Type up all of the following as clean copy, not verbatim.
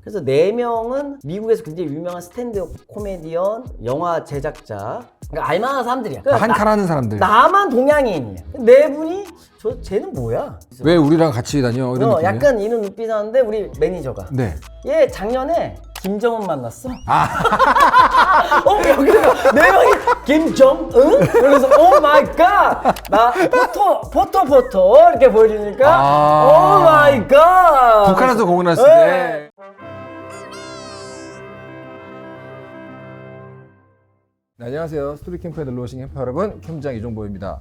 그래서 4명은 미국에서 굉장히 유명한 스탠드업 코미디언, 영화 제작자, 그러니까 알만한 사람들이야. 그러니까 한 칼 하는 사람들. 나만 동양인이야. 4분이 쟤는 뭐야? 왜 우리랑 같이 다녀? 이런 느낌이에요? 약간 이런 눈빛 하는데 우리 매니저가 네. 얘 작년에 김정은 만났어. 여기서 4명이 김정은? 그래서 오 마이 갓! 나 포토 이렇게 보여주니까 오 마이 갓! 북한에서 공연했을 네. 때. 네, 안녕하세요. 스토리캠프에 놀러오신 캠프 여러분, 캠장 이종보입니다.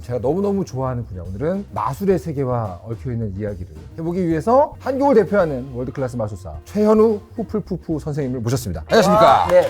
제가 너무너무 좋아하는 분야, 오늘은 마술의 세계와 얽혀있는 이야기를 해보기 위해서 한국을 대표하는 월드클래스 마술사 최현우 후플푸푸 선생님을 모셨습니다. 안녕하십니까? 네.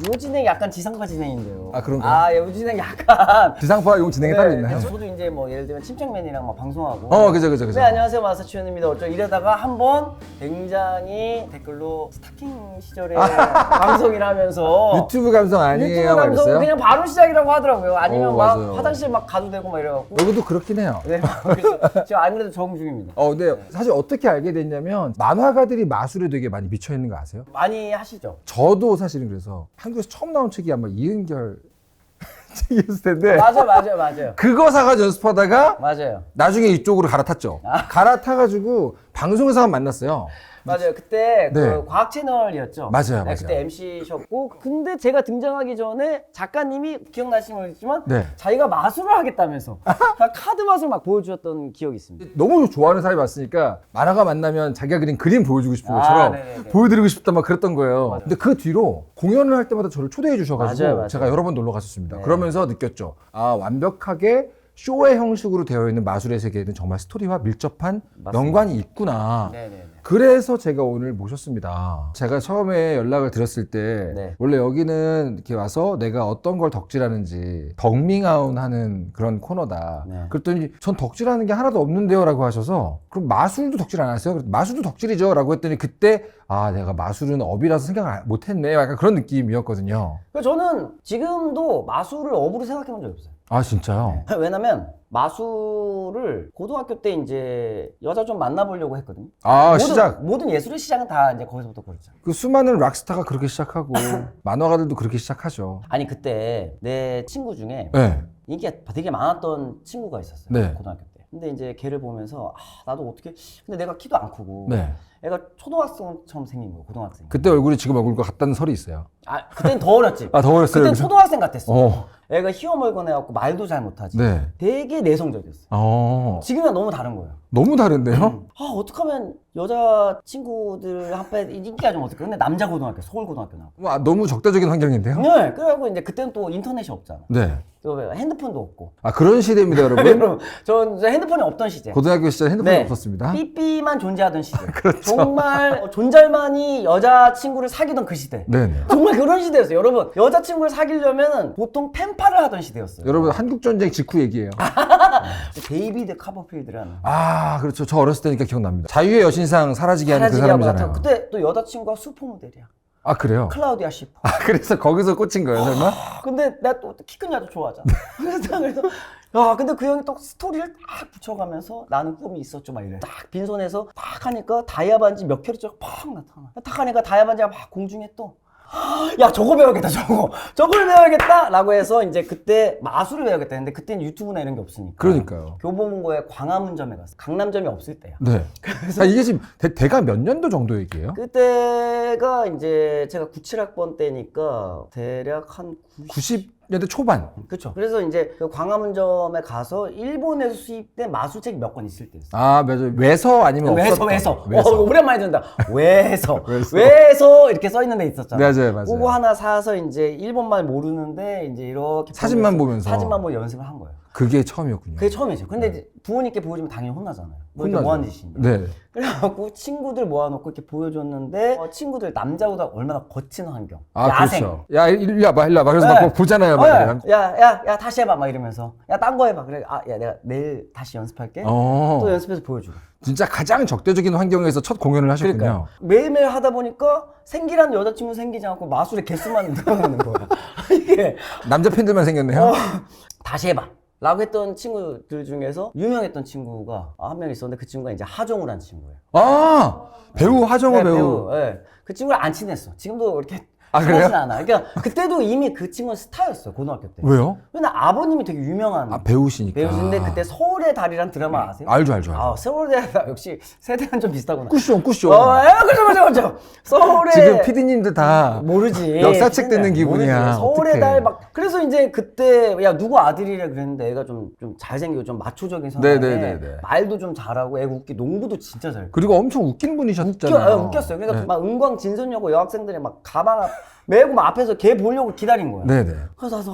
요진행 약간 지상파 진행인데요. 아, 그런가요? 요진행 약간 지상파 용 진행에 따로 있나요? 저도 이제 뭐 예를 들면 침착맨이랑 막 방송하고 그죠. 네, 안녕하세요 마사추현입니다. 이러다가 한번 굉장히 댓글로 스타킹 시절에 방송이라 하면서 유튜브 감성 아니에요? 유튜브 감성 이랬어요? 그냥 바로 시작이라고 하더라고요. 아니면 막 맞아요. 화장실 막 가도 되고 막 이래갖고 여기도 그렇긴 해요. 네, 그래서 지금 안 그래도 적응 중입니다. 근데 사실 어떻게 알게 됐냐면 만화가들이 마술에 되게 많이 미쳐 있는 거 아세요? 많이 하시죠? 저도 사실은 그래서 한국에서 처음 나온 책이 아마 이은결 책이었을 텐데 맞아요. 그거 사가지고 연습하다가 맞아요. 나중에 이쪽으로 갈아탔죠. 갈아타가지고 방송에서만 만났어요. 맞아요. 그때 네. 그 과학 채널이었죠. 맞아요. 그때 MC셨고, 근데 제가 등장하기 전에 작가님이 기억나시는 거겠지만 네. 자기가 마술을 하겠다면서 카드 맛을 막 보여주셨던 기억이 있습니다. 너무 좋아하는 사람이 왔으니까 만화가 만나면 자기가 그린 그림 보여주고 싶은 것처럼 네네네. 보여드리고 싶다 막 그랬던 거예요. 맞아요. 근데 그 뒤로 공연을 할 때마다 저를 초대해 주셔가지고 맞아요. 제가 여러 번 놀러 갔었습니다. 네. 그러면서 느꼈죠. 완벽하게 쇼의 형식으로 되어 있는 마술의 세계에는 정말 스토리와 밀접한 맞습니다. 연관이 있구나. 네네네. 그래서 제가 오늘 모셨습니다. 제가 처음에 연락을 드렸을 때 네. 원래 여기는 이렇게 와서 내가 어떤 걸 덕질하는지 덕밍아웃 하는 그런 코너다. 네. 그랬더니 전 덕질하는 게 하나도 없는데요 라고 하셔서 그럼 마술도 덕질 안 하세요? 그랬더니 마술도 덕질이죠 라고 했더니 그때 내가 마술은 업이라서 생각을 못했네 약간 그런 느낌이었거든요. 저는 지금도 마술을 업으로 생각해 본 적이 없어요. 아 진짜요? 왜냐면 마술을 고등학교 때 이제 여자 좀 만나보려고 했거든요. 시작. 모든 예술의 시작은 다 이제 거기서부터 그렇죠. 그 수많은 락스타가 그렇게 시작하고 만화가들도 그렇게 시작하죠. 아니 그때 내 친구 중에 네. 인기가 되게 많았던 친구가 있었어요. 네. 고등학교 때. 근데 이제 걔를 보면서 나도 어떻게 근데 내가 키도 안 크고 네. 애가 초등학생처럼 생긴 거예요. 고등학생. 그때 얼굴이 지금 얼굴과 같다는 설이 있어요. 그땐 더 어렸지. 더 어렸어요. 그땐 여기서? 초등학생 같았어. 어. 애가 희어멀건해갖고 말도 잘 못하지. 네. 되게 내성적이었어. 지금이랑 너무 다른 거예요. 너무 다른데요? 어떡하면 여자 친구들 한테 인기가 좀 어떨까? 근데 남자 고등학교, 서울 고등학교 나왔고. 너무 적대적인 환경인데요? 네, 그래갖고 이제 그때는 또 인터넷이 없잖아. 네. 또 핸드폰도 없고. 그런 시대입니다, 여러분. 여러분, 전 핸드폰이 없던 시대. 고등학교 시절 핸드폰이 네. 없었습니다. 삐삐만 존재하던 시대. 그렇죠. 정말 존잘만이 여자친구를 사귀던 그 시대. 네네. 정말 그런 시대였어요. 여러분, 여자친구를 사귀려면 보통 펜팔을 하던 시대였어요. 여러분, 한국전쟁 직후 얘기예요. 데이비드 카버필드라는. 그렇죠. 저 어렸을 때니까 기억납니다. 자유의 여신상 사라지게 하는 그 사람이잖아요. 그때 또 여자친구가 슈퍼모델이야. 그래요? 클라우디아 시퍼. 그래서 거기서 꽂힌 거예요, 설마? 근데 내가 또 키 큰 여자 좋아하잖아. 그래서 근데 그 형이 또 스토리를 딱 붙여가면서 나는 꿈이 있었죠 막 이래. 딱 빈손에서 딱 하니까 다이아 반지 몇 켜리짜리 팍 나타나. 딱 하니까 다이아 반지가 막 공중에 또 저거 배워야겠다 저걸 배워야겠다 라고 해서 이제 그때 마술을 배워야겠다 했는데 그때는 유튜브나 이런 게 없으니까. 그러니까요. 교보문고에 광화문점에 갔어. 강남점이 없을 때야. 네. 이게 지금 대가 몇 년도 정도 얘기예요? 그때가 이제 제가 97학번 때니까 대략 한 90년대 초반. 그렇죠. 그래서 이제 그 광화문점에 가서 일본에서 수입된 마술책이 몇 권 있을 때였어요. 맞아요. 외서 아니면 없었던. 외서. 외서. 오랜만에 듣는다. 외서. 외서. 외서 이렇게 써 있는 데 있었잖아요. 맞아요. 그거 하나 사서 이제 일본말 모르는데 이제 이렇게 사진만 보면서 연습을 한 거예요. 그게 처음이었군요. 그게 처음이죠. 근데 이제 부모님께 보여주면 당연히 혼나잖아요. 혼나죠. 뭐 하는 짓이냐. 네. 그래갖고 친구들 모아놓고 이렇게 보여줬는데 친구들 남자보다 얼마나 거친 환경. 야생. 그렇죠. 야, 일로 와봐. 그래서 네. 막 보잖아요. 막. 야, 다시 해봐. 막 이러면서. 야, 딴 거 해봐. 그래. 야, 내가 내일 다시 연습할게. 또 연습해서 보여주고. 진짜 가장 적대적인 환경에서 첫 공연을 하셨군요. 그러니까요. 매일매일 하다 보니까 생기란 여자친구 생기지 않고 마술의 개수만 늘어나는 거야. 이게. 남자 팬들만 생겼네요. 다시 해봐. 라고 했던 친구들 중에서 유명했던 친구가 한 명 있었는데 그 친구가 이제 하정우라는 친구예요. 아 배우 하정우 네, 배우. 예. 그 친구랑 안 친했어. 지금도 그렇게 아, 친하진 그래요? 않아. 그러니까 그때도 이미 그 친구는 스타였어, 고등학교 때. 왜요? 왜냐면 아버님이 되게 유명한 아 배우시니까. 배우신데 그때 서울의 달이란 드라마 아세요? 알죠 알죠. 알죠. 아, 서울의 달 역시 세대는 좀 비슷하구나. 쿠션. 그죠. 서울의 지금 PD님들 다 모르지. 역사책 듣는 모르지. 기분이야. 서울의 어떡해. 달 막 그래서 이제 그때 야 누구 아들이래 그랬는데 애가 좀 잘생기고 좀 마초적인 성향에 네네네네. 말도 좀 잘하고 애가 웃기 농구도 진짜 잘. 그리고 엄청 웃긴 분이셨잖아요. 웃겼어요. 그러니까 네. 막 은광 진선여고 여학생들이 막 가방 메고 막 앞에서 걔 보려고 기다린 거야. 네네. 그래서 나서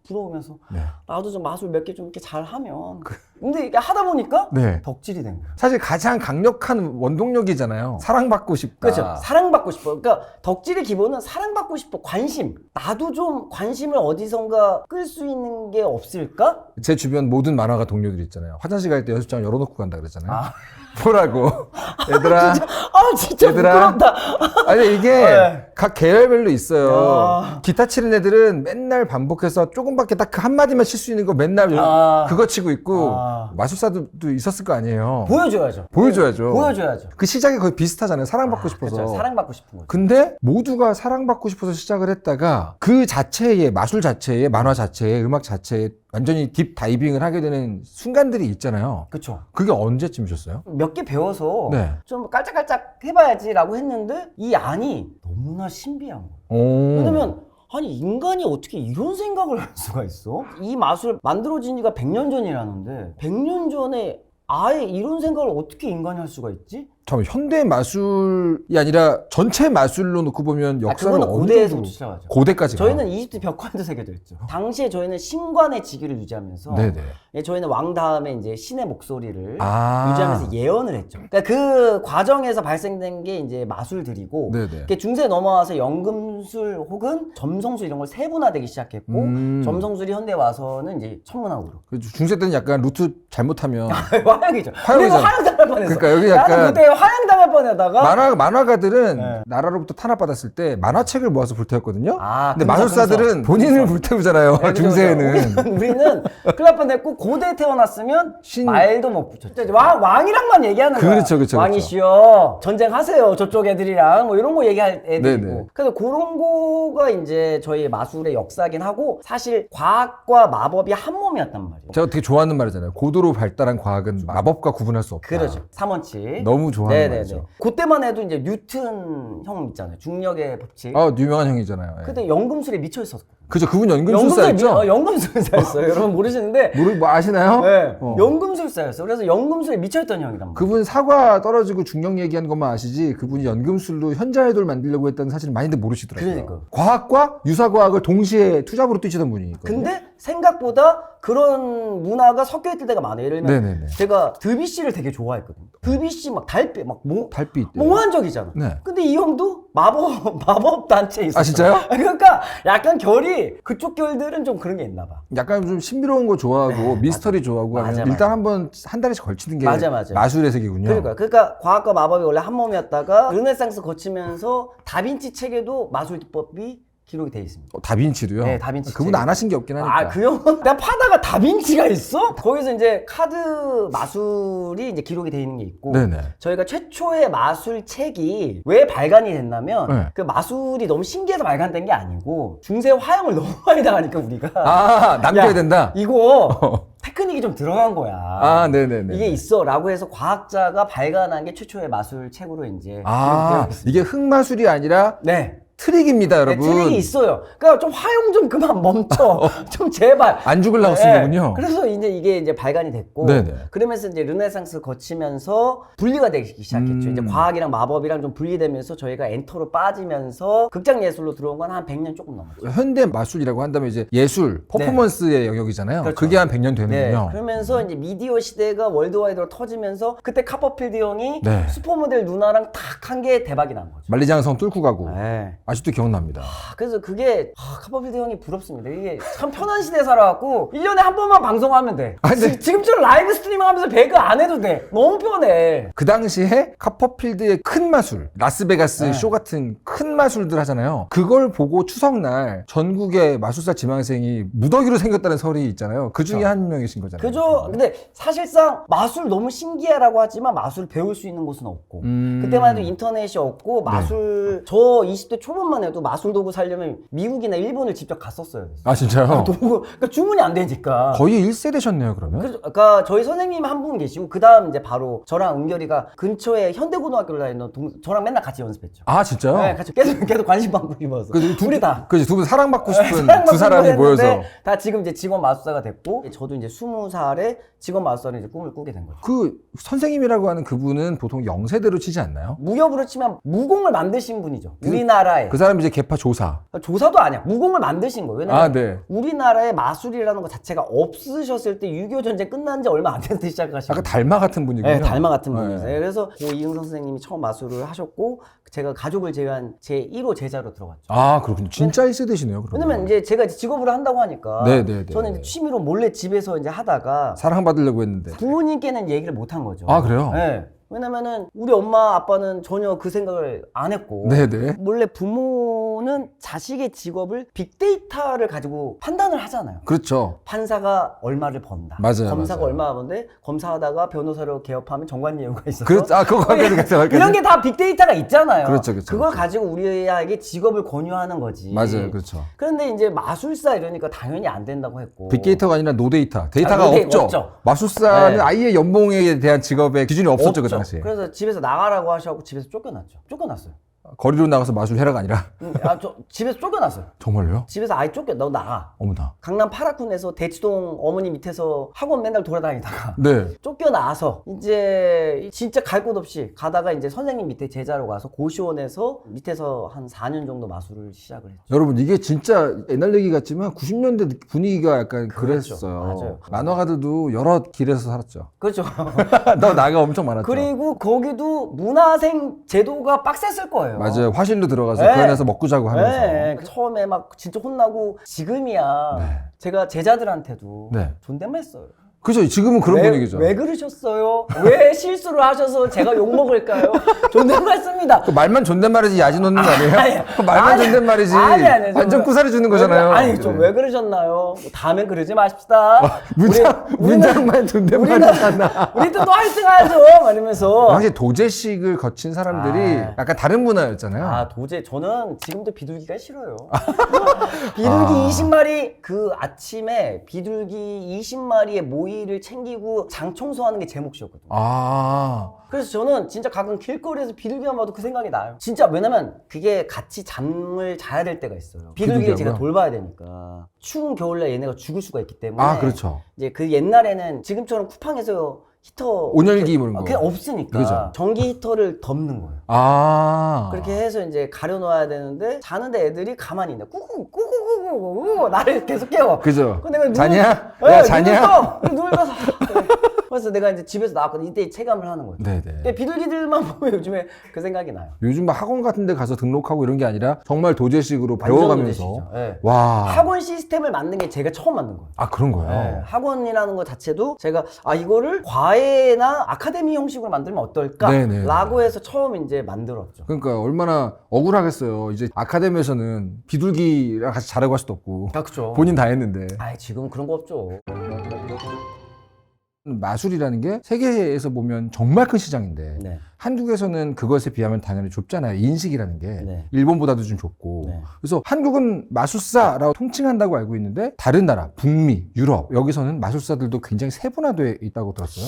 부러우면서 네. 나도 좀 마술 몇 개 좀 이렇게 잘하면. 근데 이게 하다 보니까 네. 덕질이 된 거야. 사실 가장 강력한 원동력이잖아요. 사랑받고 싶다. 그렇죠. 사랑받고 싶어. 그러니까 덕질의 기본은 사랑받고 싶어. 관심. 나도 좀 관심을 어디선가 끌 수 있는 게 없을까? 제 주변 모든 만화가 동료들 있잖아요. 화장실 갈 때 연습장 열어놓고 간다 그랬잖아요. 아. 뭐라고? 얘들아. 진짜 얘들아. 부끄럽다. 아니 이게 네. 각 계열별로 있어요. 아. 기타 치는 애들은 맨날 반복해서 조금밖에 딱 그 한마디만 칠 수 있는 거 맨날 아. 그거 치고 있고 아. 마술사도 있었을 거 아니에요. 보여줘야죠. 보여줘야죠. 보여줘야죠. 그 시작이 거의 비슷하잖아요. 사랑받고 싶어서. 그렇죠. 사랑받고 싶은 거죠. 근데 모두가 사랑받고 싶어서 시작을 했다가 그 자체에 마술 자체에 만화 자체에 음악 자체에 완전히 딥 다이빙을 하게 되는 순간들이 있잖아요. 그렇죠. 그게 언제쯤이셨어요? 몇 개 배워서 네. 좀 깔짝깔짝 해봐야지라고 했는데 이 안이 너무나 신비한 거예요. 오. 왜냐면 아니 인간이 어떻게 이런 생각을 할 수가 있어? 이 마술 만들어진 지가 100년 전이라는데 100년 전에 아예 이런 생각을 어떻게 인간이 할 수가 있지? 잠깐만 현대 마술이 아니라 전체 마술로 놓고 보면 역사는 그거는 어느 고대에서부터 정도 시작하죠. 고대까지 저희는 이집트 벽화에서 새겨졌죠. 당시에 저희는 신관의 직위를 유지하면서 네네. 예, 저희는 왕 다음에 이제 신의 목소리를 아. 유지하면서 예언을 했죠. 그러니까 그 과정에서 발생된 게 이제 마술들이고 네네. 이렇게 중세 넘어와서 연금술 혹은 점성술 이런 걸 세분화되기 시작했고 점성술이 현대 와서는 이제 천문학으로 중세 때는 약간 루트 잘못하면 화약이죠. 화약이잖아. 그리고 화양 당할 뻔했어. 그러니까 여기 나는 약간 그때 화양 당할 뻔하다가 만화가들은 네. 나라로부터 탄압받았을 때 만화책을 모아서 불태웠거든요. 아, 근데 금서, 마술사들은 금서. 본인을 불태우잖아요. 네, 그죠, 중세에는. 그죠. 우리는 큰일 날 뻔했고 고대 태어났으면 신- 말도 못 붙였죠. 왕이랑만 얘기하는 거야. 그렇죠, 그렇죠, 왕이시여 전쟁하세요. 저쪽 애들이랑 뭐 이런 거 얘기할 애들이고. 네네. 그래서 그런 거가 이제 저희 마술의 역사긴 하고 사실 과학과 마법이 한 몸이었단 말이에요. 제가 되게 좋아하는 말이잖아요. 고도로 발달한 과학은 마법과 구분할 수 없다. 그렇죠. 3원칙. 너무 좋아하는 네네네. 말이죠. 그때만 해도 이제 뉴튼 형 있잖아요. 중력의 법칙. 유명한 형이잖아요. 예. 그때 연금술에 미쳐 있었고. 그죠, 그분 연금술사였죠? 연금술사였어요. 여러분 모르시는데. 뭐 아시나요? 네. 어. 연금술사였어. 그래서 연금술에 미쳐있던 형이란 말이에요. 그분 사과 떨어지고 중력 얘기하는 것만 아시지 그분이 연금술로 현자 아이돌 만들려고 했다는 사실을 많이들 모르시더라고요. 그러니까. 과학과 유사과학을 동시에 투잡으로 뛰시던 분이 있거든요. 근데 생각보다 그런 문화가 섞여 있을 때가 많아요. 예를 들면 네네네. 제가 드뷔시를 되게 좋아했거든요. 드뷔시 막 달빛 막 달빛. 몽환적이잖아. 네. 근데 이 형도 마법 단체에 있었어. 아, 진짜요? 그러니까 약간 결이 그쪽 결들은 좀 그런 게 있나 봐. 약간 좀 신비로운 거 좋아하고 미스터리 좋아하고 하면 맞아, 일단 한번 한 달씩 걸치는 게 맞아. 마술의 세계군요. 그러니까 과학과 마법이 원래 한 몸이었다가 르네상스 거치면서 다빈치 책에도 마술 기법이 기록이 돼 있습니다. 다빈치도요? 네, 다빈치 그분 책에. 안 하신 게 없긴 하니까. 아, 그 형은 내가 파다가 다빈치가 있어? 거기서 이제 카드 마술이 이제 기록이 돼 있는 게 있고 네네. 저희가 최초의 마술 책이 왜 발간이 됐냐면 네. 그 마술이 너무 신기해서 발간된 게 아니고 중세 화형을 너무 많이 당하니까 우리가 남겨야 야, 된다? 이거 테크닉이 좀 들어간 거야. 네네네. 이게 있어라고 해서 과학자가 발간한 게 최초의 마술 책으로 이제 기록되어 있습니다. 이게 흑마술이 아니라 네. 트릭입니다, 여러분. 트릭이 있어요. 그러니까 좀 화용 좀 그만 멈춰. 좀 제발. 안 죽으려고 쓴 네. 거군요. 그래서 이제 이게 이제 발간이 됐고, 네네. 그러면서 이제 르네상스 거치면서 분리가 되기 시작했죠. 이제 과학이랑 마법이랑 좀 분리되면서 저희가 엔터로 빠지면서 극장 예술로 들어온 건 한 100년 조금 넘었죠. 현대 마술이라고 한다면 이제 예술, 퍼포먼스의 영역이잖아요. 그렇죠. 그게 한 100년 되는군요. 그러면서 이제 미디어 시대가 월드와이드로 터지면서 그때 카퍼필드 형이 네. 슈퍼모델 누나랑 탁 한 게 대박이 난 거죠. 만리장성 뚫고 가고. 네. 아직도 기억납니다. 그래서 그게 카퍼필드 형이 부럽습니다. 이게 참 편한 시대에 살아갖고 1년에 한 번만 방송하면 돼. 아, 근데- 지금처럼 라이브 스트리밍 하면서 배그 안 해도 돼. 너무 편해. 그 당시에 카퍼필드의 큰 마술, 라스베가스 네. 쇼 같은 큰 마술들 하잖아요. 그걸 보고 추석날 전국의 마술사 지망생이 무더기로 생겼다는 설이 있잖아요. 그 중에 그렇죠. 한 명이신 거잖아요. 그죠? 근데 사실상 마술 너무 신기하라고 하지만 마술 배울 수 있는 곳은 없고 그때만 해도 인터넷이 없고 마술 저 20대 초반만 해도 마술 도구 사려면 미국이나 일본을 직접 갔었어요. 아, 진짜요? 도구 그러니까 주문이 안 되니까. 거의 1세대셨네요, 그러면? 그러니까 저희 선생님 한 분 계시고 그 다음 이제 바로 저랑 은결이가 근처에 현대고등학교를 다니는 저랑 맨날 같이 연습했죠. 아, 진짜요? 네, 같이 계속 관심 받고 싶어서. 우리 다. 그지, 두 분 사랑받고 싶은 사랑받고 두 사람이 했는데 모여서. 다 지금 이제 직업 마술사가 됐고 저도 이제 20살에 직업 마술사로 이제 꿈을 꾸게 된 거죠. 그 선생님이라고 하는 그분은 보통 영세대로 치지 않나요? 무협으로 치면 무공을 만드신 분이죠. 우리나라에. 그 사람이 이제 개파 조사. 조사도 아니야. 무공을 만드신 거예요. 왜냐면 아, 네. 우리나라에 마술이라는 것 자체가 없으셨을 때 6.25 전쟁 끝난 지 얼마 안 됐을 때 시작하신 약간 거예요. 달마 같은 분이군요. 네, 달마 같은 네. 분이세요. 그래서 고 이응성 선생님이 처음 마술을 하셨고 제가 가족을 제외한 제 1호 제자로 들어갔죠. 아, 그렇군요. 진짜 1세대시네요, 그러면. 왜냐면 이제 제가 이제 직업으로 한다고 하니까 네. 저는 이제 취미로 몰래 집에서 이제 하다가 사랑받으려고 했는데. 부모님께는 얘기를 못 한 거죠. 아, 그래요? 네. 왜냐면은 우리 엄마 아빠는 전혀 그 생각을 안 했고 네네. 몰래 부모는 자식의 직업을 빅데이터를 가지고 판단을 하잖아요. 그렇죠. 판사가 얼마를 번다. 맞아요, 검사가 맞아요. 얼마 번데 검사하다가 변호사로 개업하면 정관예우가 있어서 그렇죠. 아, 그거 이런 게 다 빅데이터가 있잖아요. 그렇죠. 그걸 가지고 우리에게 직업을 권유하는 거지. 맞아요, 그렇죠. 그런데 이제 마술사 이러니까 당연히 안 된다고 했고. 빅데이터가 아니라 노데이터. 데이터가 노데이- 없죠. 마술사는 네. 아예 연봉에 대한 직업의 기준이 없었죠, 그 없죠. 당시에. 그래서 집에서 나가라고 하셔갖고 집에서 쫓겨났죠. 쫓겨났어요. 거리로 나가서 마술해라가 아니라. 저 집에서 쫓겨났어요. 정말요? 집에서 아예 너 나가. 어머나. 강남 파라쿤에서 대치동 어머니 밑에서 학원 맨날 돌아다니다가 네. 쫓겨나서 이제 진짜 갈 곳 없이 가다가 이제 선생님 밑에 제자로 가서 고시원에서 밑에서 한 4년 정도 마술을 시작을 했죠. 여러분, 이게 진짜 옛날 얘기 같지만 90년대 분위기가 약간 그렇죠. 그랬어요. 맞아요. 만화가들도 여러 길에서 살았죠. 그렇죠. 너 나가 엄청 많았죠. 그리고 거기도 문화생 제도가 빡셌을 거예요. 맞아요. 화실로 들어가서 네. 그 안에서 먹고 자고 하면서. 네. 처음에 막 진짜 혼나고 지금이야 네. 제가 제자들한테도 네. 존댓말 써요. 그죠? 지금은 그런 분위기죠. 왜 그러셨어요? 왜 실수를 하셔서 제가 욕먹을까요? 존댓말 씁니다. 그 말만 존댓말이지 야지 놓는 거 아니에요? 아니, 그 말만 아니, 존댓말이지. 아니, 완전 구사리 주는 거잖아요. 아니 좀 네. 왜 그러셨나요? 다음엔 그러지 마십시다. 문장만 존댓말이잖아. 우리도 또 화이팅하죠. 이러면서 당시 도제식을 거친 사람들이 아. 약간 다른 문화였잖아요. 아 도저히 저는 지금도 비둘기가 싫어요. 비둘기 20마리 그 아침에 비둘기 20마리의 모이를 챙기고 장 청소하는 게 제 몫이었거든요. 아. 그래서 저는 진짜 가끔 길거리에서 비둘기만 봐도 그 생각이 나요. 진짜 왜냐면 그게 같이 잠을 자야 될 때가 있어요. 비둘기를 제가 비둘기하고요? 돌봐야 되니까 추운 겨울날 얘네가 죽을 수가 있기 때문에 아, 그렇죠. 이제 그 옛날에는 지금처럼 쿠팡에서 히터 온열기 이런 거. 그게 없으니까 그죠. 전기 히터를 덮는 거예요. 아. 그렇게 해서 이제 가려놓아야 되는데 자는데 애들이 가만히 있네. 꾸꾸꾸꾸꾸꾸 나를 계속 깨워. 그죠. 그래서 내가 자냐? 야, 자냐? 누워서 그래서 내가 이제 집에서 나왔거든. 이때 체감을 하는 거죠. 네네. 근데 비둘기들만 보면 요즘에 그 생각이 나요. 요즘 막 학원 같은 데 가서 등록하고 이런 게 아니라 정말 도제식으로 완전 배워가면서. 도제식이죠. 네. 와. 학원 시스템을 만든 게 제가 처음 만든 거예요. 아, 그런 거예요? 네, 학원이라는 것 자체도 제가 이거를 과외나 아카데미 형식으로 만들면 어떨까? 네네. 라고 해서 처음 이제 만들었죠. 그러니까 얼마나 억울하겠어요. 이제 아카데미에서는 비둘기랑 같이 자라고 할 수도 없고. 그렇죠. 본인 다 했는데. 지금 그런 거 없죠. 마술이라는 게 세계에서 보면 정말 큰 시장인데 네. 한국에서는 그것에 비하면 당연히 좁잖아요. 인식이라는 게 네. 일본보다도 좀 좁고 네. 그래서 한국은 마술사라고 통칭한다고 알고 있는데 다른 나라, 북미, 유럽 여기서는 마술사들도 굉장히 세분화되어 있다고 들었어요.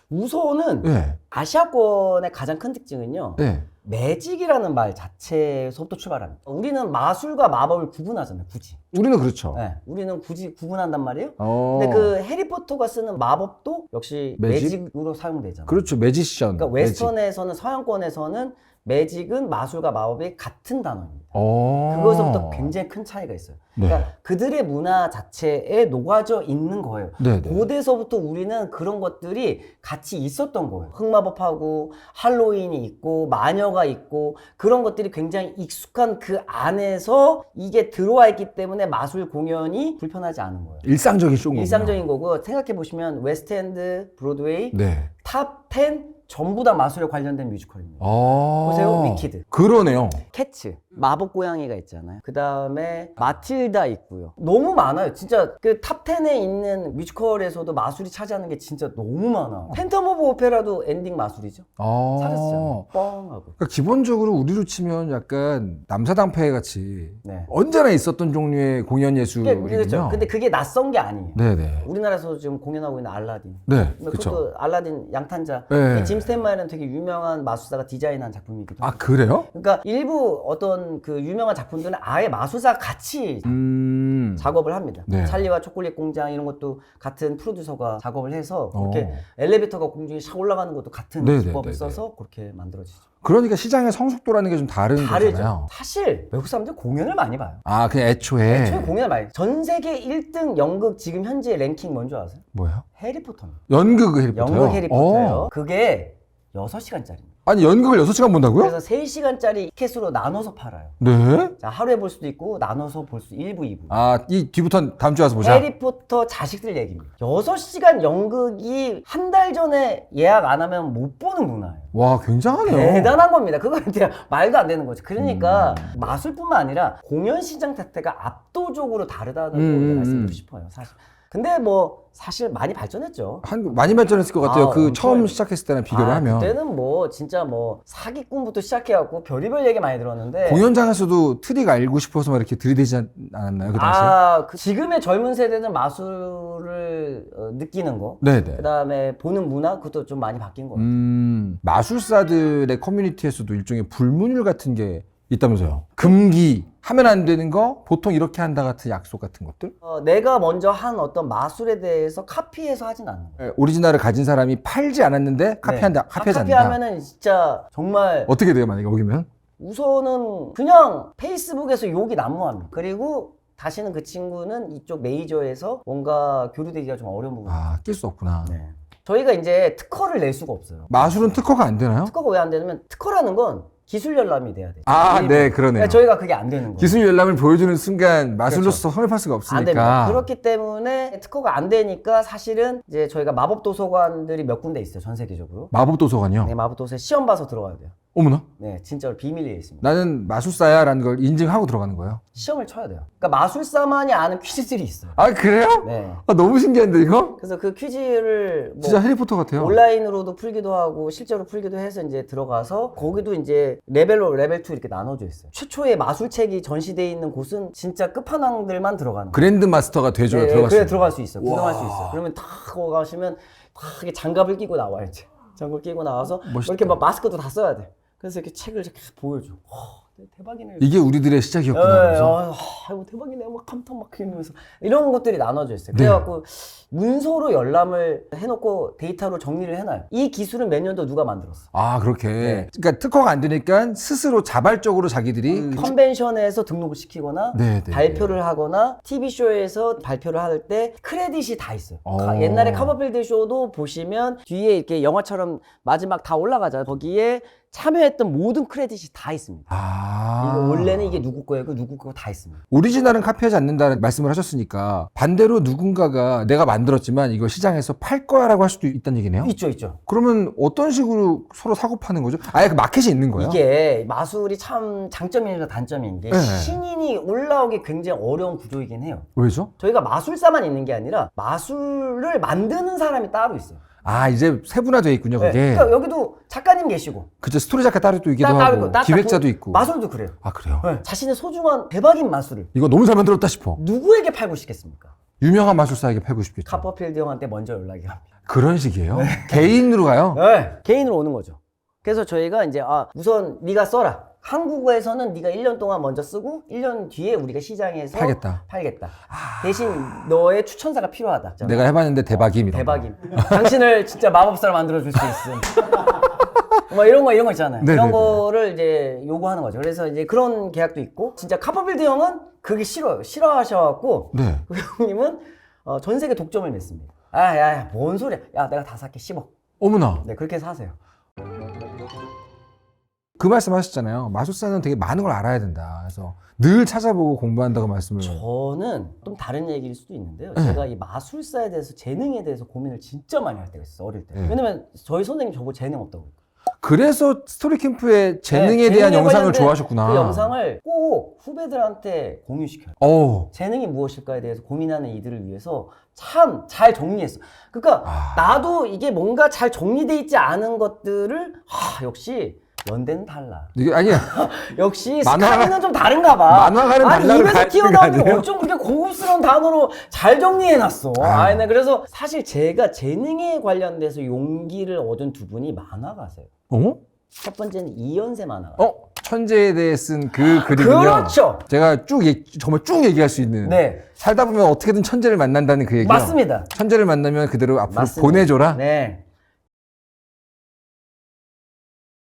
우선은 네. 아시아권의 가장 큰 특징은요. 네. 매직이라는 말 자체에서부터 출발합니다. 우리는 마술과 마법을 구분하잖아요, 굳이. 우리는 그렇죠. 네, 우리는 굳이 구분한단 말이에요. 어. 근데 그 해리포터가 쓰는 마법도 역시 매직? 매직으로 사용되잖아요. 그렇죠. 매지션. 그러니까 웨스턴에서는 서양권에서는 매직은 마술과 마법이 같은 단어입니다. 그것부터 굉장히 큰 차이가 있어요. 네. 그러니까 그들의 문화 자체에 녹아져 있는 거예요. 네. 고대서부터 우리는 그런 것들이 같이 있었던 거예요. 흑마법하고 할로윈이 있고 마녀가 있고 그런 것들이 굉장히 익숙한 그 안에서 이게 들어와 있기 때문에 마술 공연이 불편하지 않은 거예요. 일상적인 쇼인 일상적인 거고 생각해 보시면 웨스트엔드, 브로드웨이, 네. 탑 10 전부 다 마술에 관련된 뮤지컬입니다. 아. 보세요, 위키드. 그러네요. 캐츠, 마법 고양이가 있잖아요. 그 다음에 마틸다 있고요. 너무 많아요. 진짜 그 탑 10에 있는 뮤지컬에서도 마술이 차지하는 게 진짜 너무 많아. 팬텀 오브 오페라도 엔딩 마술이죠. 아. 사라지잖아요. 뻥 하고. 그러니까 기본적으로 우리로 치면 약간 남사당패 같이 네. 언제나 있었던 종류의 공연 예술이군요. 그렇죠. 근데 그게 낯선 게 아니에요. 네네. 우리나라에서 지금 공연하고 있는 알라딘. 네. 근데 그렇죠. 그것도 알라딘 양탄자. 네. 짐 스탠마이는 되게 유명한 마술사가 디자인한 작품이기도 하고. 아 그래요? 그러니까 일부 어떤 그 유명한 작품들은 아예 마술사가 같이 작업을 합니다. 네. 찰리와 초콜릿 공장 이런 것도 같은 프로듀서가 작업을 해서 그렇게 어. 엘리베이터가 공중에 샥 올라가는 것도 같은 네네네네. 기법을 써서 그렇게 만들어지죠. 그러니까 시장의 성숙도라는 게 좀 다른 다르죠. 거잖아요. 사실 외국 사람들 공연을 많이 봐요. 아 그냥 애초에 저희 공연을 많이. 전 세계 1등 연극 지금 현재 랭킹 뭔지 아세요? 뭐예요? 해리포터입니다. 연극 해리포터요? 연극 해리포터예요. 어. 그게 6시간짜리입니다. 아니 연극을 6시간 본다고요? 그래서 3시간짜리 티켓으로 나눠서 팔아요. 네? 자, 하루에 볼 수도 있고 나눠서 볼 수 1부, 2부. 아 이 뒤부터 다음 주에 와서 보자. 해리포터 자식들 얘기입니다. 6시간 연극이 한 달 전에 예약 안 하면 못 보는 문화예요. 와 굉장하네요. 대단한 겁니다. 그건 그냥 말도 안 되는 거죠. 그러니까 마술뿐만 아니라 공연 시장 자체가 압도적으로 다르다는 걸 말씀드리고 싶어요. 사실. 근데 뭐 사실 많이 발전했죠. 한국 많이 발전했을 것 같아요. 아, 그 엄청 처음 많이. 시작했을 때랑 비교를 하면 그때는 뭐 진짜 뭐 사기꾼부터 시작해갖고 별의별 얘기 많이 들었는데 공연장에서도 트릭 알고 싶어서 막 이렇게 들이대지 않았나요 그 당시에? 그 지금의 젊은 세대는 마술을 느끼는 거, 네네. 그다음에 보는 문화 그것도 좀 많이 바뀐 거 같아요. 마술사들의 커뮤니티에서도 일종의 불문율 같은 게 있다면서요. 금기 하면 안 되는 거 보통 이렇게 한다 같은 약속 같은 것들. 내가 먼저 한 어떤 마술에 대해서 카피해서 하진 않는 거예요. 오리지널을 가진 사람이 팔지 않았는데 카피한다. 카피하지 않는다. 카피하면은 진짜 정말 어떻게 돼요 만약에 거기면? 우선은 그냥 페이스북에서 욕이 난무합니다. 그리고 다시는 그 친구는 이쪽 메이저에서 뭔가 교류되기가 좀 어려운 부분. 낄 수 없구나. 네. 저희가 이제 특허를 낼 수가 없어요. 마술은 특허가 안 되나요? 특허가 왜 안 되냐면 특허라는 건 기술 열람이 돼야 돼요. 네, 그러네요. 저희가 그게 안 되는 거예요. 기술 열람을 보여주는 순간 마술로서 성립할 수가 안 됩니다. 없으니까. 그렇기 때문에 특허가 안 되니까 사실은 이제 저희가 마법 도서관들이 몇 군데 있어요. 전 세계적으로. 마법 도서관이요? 네, 마법 도서에 시험 봐서 들어가야 돼요. 어머나. 네, 진짜로 비밀리에 있습니다. 나는 마술사야라는 걸 인증하고 들어가는 거예요. 시험을 쳐야 돼요. 그러니까 마술사만이 아는 퀴즈들이 있어요. 아 그래요? 네. 너무 신기한데 이거? 그래서 그 퀴즈를 뭐 진짜 해리포터 같아요. 온라인으로도 풀기도 하고 실제로 풀기도 해서 이제 들어가서 거기도 이제 레벨로 레벨 2 이렇게 나눠져 있어요. 최초의 마술책이 전시되어 있는 곳은 진짜 끝판왕들만 들어가는 거예요. 그랜드 마스터가 되죠. 네, 들어갈 수 그래 있는. 들어갈 수 있어요. 구경할 수 와. 있어요. 그러면 다 거기 가시면 다 이렇게 장갑을 끼고 나와야지. 장갑 끼고 나와서 멋있다. 이렇게 막 마스크도 다 써야 돼. 그래서 이렇게 책을 이렇게 보여줘. 대박이네. 이게 우리들의 시작이었구나. 그래서. 아이고 대박이네. 막 감탄 막 이러면서 이런 것들이 나눠져 있어요. 그래갖고 문서로 열람을 해놓고 데이터로 정리를 해놔요. 이 기술은 몇 년도 누가 만들었어? 그렇게. 네. 그러니까 특허가 안 되니까 스스로 자발적으로 자기들이 컨벤션에서 등록을 시키거나 네, 네, 발표를 하거나 TV쇼에서 발표를 할 때 크레딧이 다 있어요. 옛날에 카버필드 쇼도 보시면 뒤에 이렇게 영화처럼 마지막 다 올라가잖아요. 거기에 참여했던 모든 크레딧이 다 있습니다. 이거 원래는 이게 누구 거예요? 그 누구 거 다 있습니다. 오리지널은 카피하지 않는다는 말씀을 하셨으니까 반대로 누군가가 내가 만들었지만 이걸 시장에서 팔 거야라고 할 수도 있다는 얘기네요. 있죠. 그러면 어떤 식으로 서로 사고 파는 거죠? 아예 그 마켓이 있는 거예요? 이게 마술이 참 장점이니까 단점인 게 네. 신인이 올라오기 굉장히 어려운 구조이긴 해요. 왜죠? 저희가 마술사만 있는 게 아니라 마술을 만드는 사람이 따로 있어요. 이제 세분화되어 있군요, 그게. 네. 그러니까 여기도 작가님 계시고 그쵸, 스토리 작가 따로 또 있기도 따로 하고, 있고, 기획자도 있고. 마술도 그래요. 그래요? 네. 자신의 소중한 대박인 마술을 이거 너무 잘 만들었다 싶어. 누구에게 팔고 싶겠습니까? 유명한 마술사에게 팔고 싶겠죠. 카퍼필드 형한테 먼저 연락이 갑니다. 그런 식이에요? 개인으로 가요? 네. 개인으로 오는 거죠. 그래서 저희가 이제 우선 네가 써라. 한국에서는 네가 1년 동안 먼저 쓰고 1년 뒤에 우리가 시장에서 팔겠다. 대신 너의 추천사가 필요하다. 내가 해봤는데 대박임. 이런 거. 대박임. 당신을 진짜 마법사로 만들어줄 수 있음. 뭐 이런 거 있잖아요. 네네네. 이런 거를 이제 요구하는 거죠. 그래서 이제 그런 계약도 있고, 진짜 카퍼빌드 형은 그게 싫어요. 싫어하셔갖고, 네. 그 형님은 전 세계 독점을 냈습니다. 야, 뭔 소리야. 야, 내가 다 살게, 10억. 어머나. 네, 그렇게 사세요. 그 말씀 하셨잖아요. 마술사는 되게 많은 걸 알아야 된다. 그래서 늘 찾아보고 공부한다고 말씀을. 저는 좀 다른 얘기일 수도 있는데요. 네. 제가 이 마술사에 대해서, 재능에 대해서 고민을 진짜 많이 할 때가 있어요. 어릴 때. 네. 왜냐면 저희 선생님 저보고 재능 없다고 그래요. 그래서 스토리 캠프의 재능에 네, 대한 재능에 영상을 관련된 좋아하셨구나. 그 영상을 꼭 후배들한테 공유시켜요. 어. 재능이 무엇일까에 대해서 고민하는 이들을 위해서 참 잘 정리했어. 그러니까 나도 이게 뭔가 잘 정리돼 있지 않은 것들을 역시 연대는 달라. 이게 아니야. 역시 만화가- 스카이는 좀 다른가 봐. 만화가는 아니 달라를 입에서 가야 되는 거 튀어나오는 게 아니에요? 어쩜 그렇게 고급스러운 단어로 잘 정리해놨어. 네, 그래서 사실 제가 재능에 관련돼서 용기를 얻은 두 분이 만화가세요. 어? 첫 번째는 이연세 만화가. 천재에 대해 쓴 그 글이군요. 그렇죠. 제가 정말 쭉 얘기할 수 있는. 네, 살다 보면 어떻게든 천재를 만난다는 그 얘기요. 맞습니다. 천재를 만나면 그대로 앞으로 맞습니다. 보내줘라. 네.